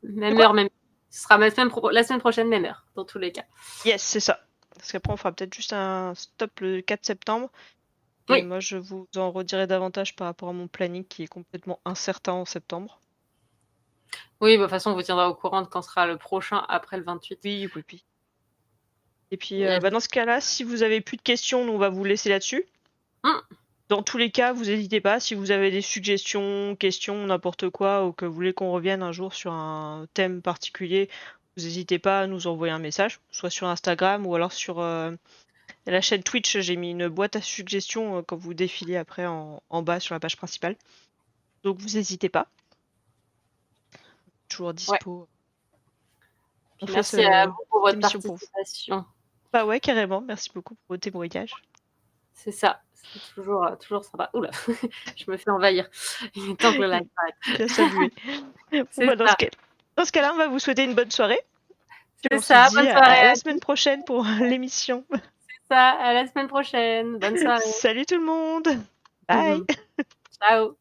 De même quoi? heure, même. Ce sera la semaine prochaine, même heure, dans tous les cas. Yes, c'est ça. Parce qu'après, on fera peut-être juste un stop le 4 septembre. Et Oui, moi, je vous en redirai davantage par rapport à mon planning qui est complètement incertain en septembre. oui, bah, de toute façon, on vous tiendra au courant de quand sera le prochain après le 28. Oui, oui, oui. Et puis, Et, bah, dans ce cas-là, si vous avez plus de questions, nous, on va vous laisser là-dessus. hum, Dans tous les cas, vous n'hésitez pas. Si vous avez des suggestions, questions, n'importe quoi, ou que vous voulez qu'on revienne un jour sur un thème particulier, vous n'hésitez pas à nous envoyer un message, soit sur Instagram ou alors sur la chaîne Twitch. J'ai mis une boîte à suggestions quand vous défilez après en bas sur la page principale. Donc vous n'hésitez pas. Toujours ouais. dispo. On Puis fait merci à vous pour cette votre émission pour vous. participation. Bah ouais, carrément. Merci beaucoup pour vos témoignages. C'est ça, c'est toujours sympa. Ouh là, je me fais envahir. Il est temps que le live s'arrête. Bien salué. Bon, C'est bah, ça, dans ce cas-là, on va vous souhaiter une bonne soirée. Puis c'est on se ça. dit Bonne soirée à la à semaine tous. prochaine pour l'émission. C'est ça, à la semaine prochaine. Bonne soirée. Salut tout le monde. Bye. Ciao.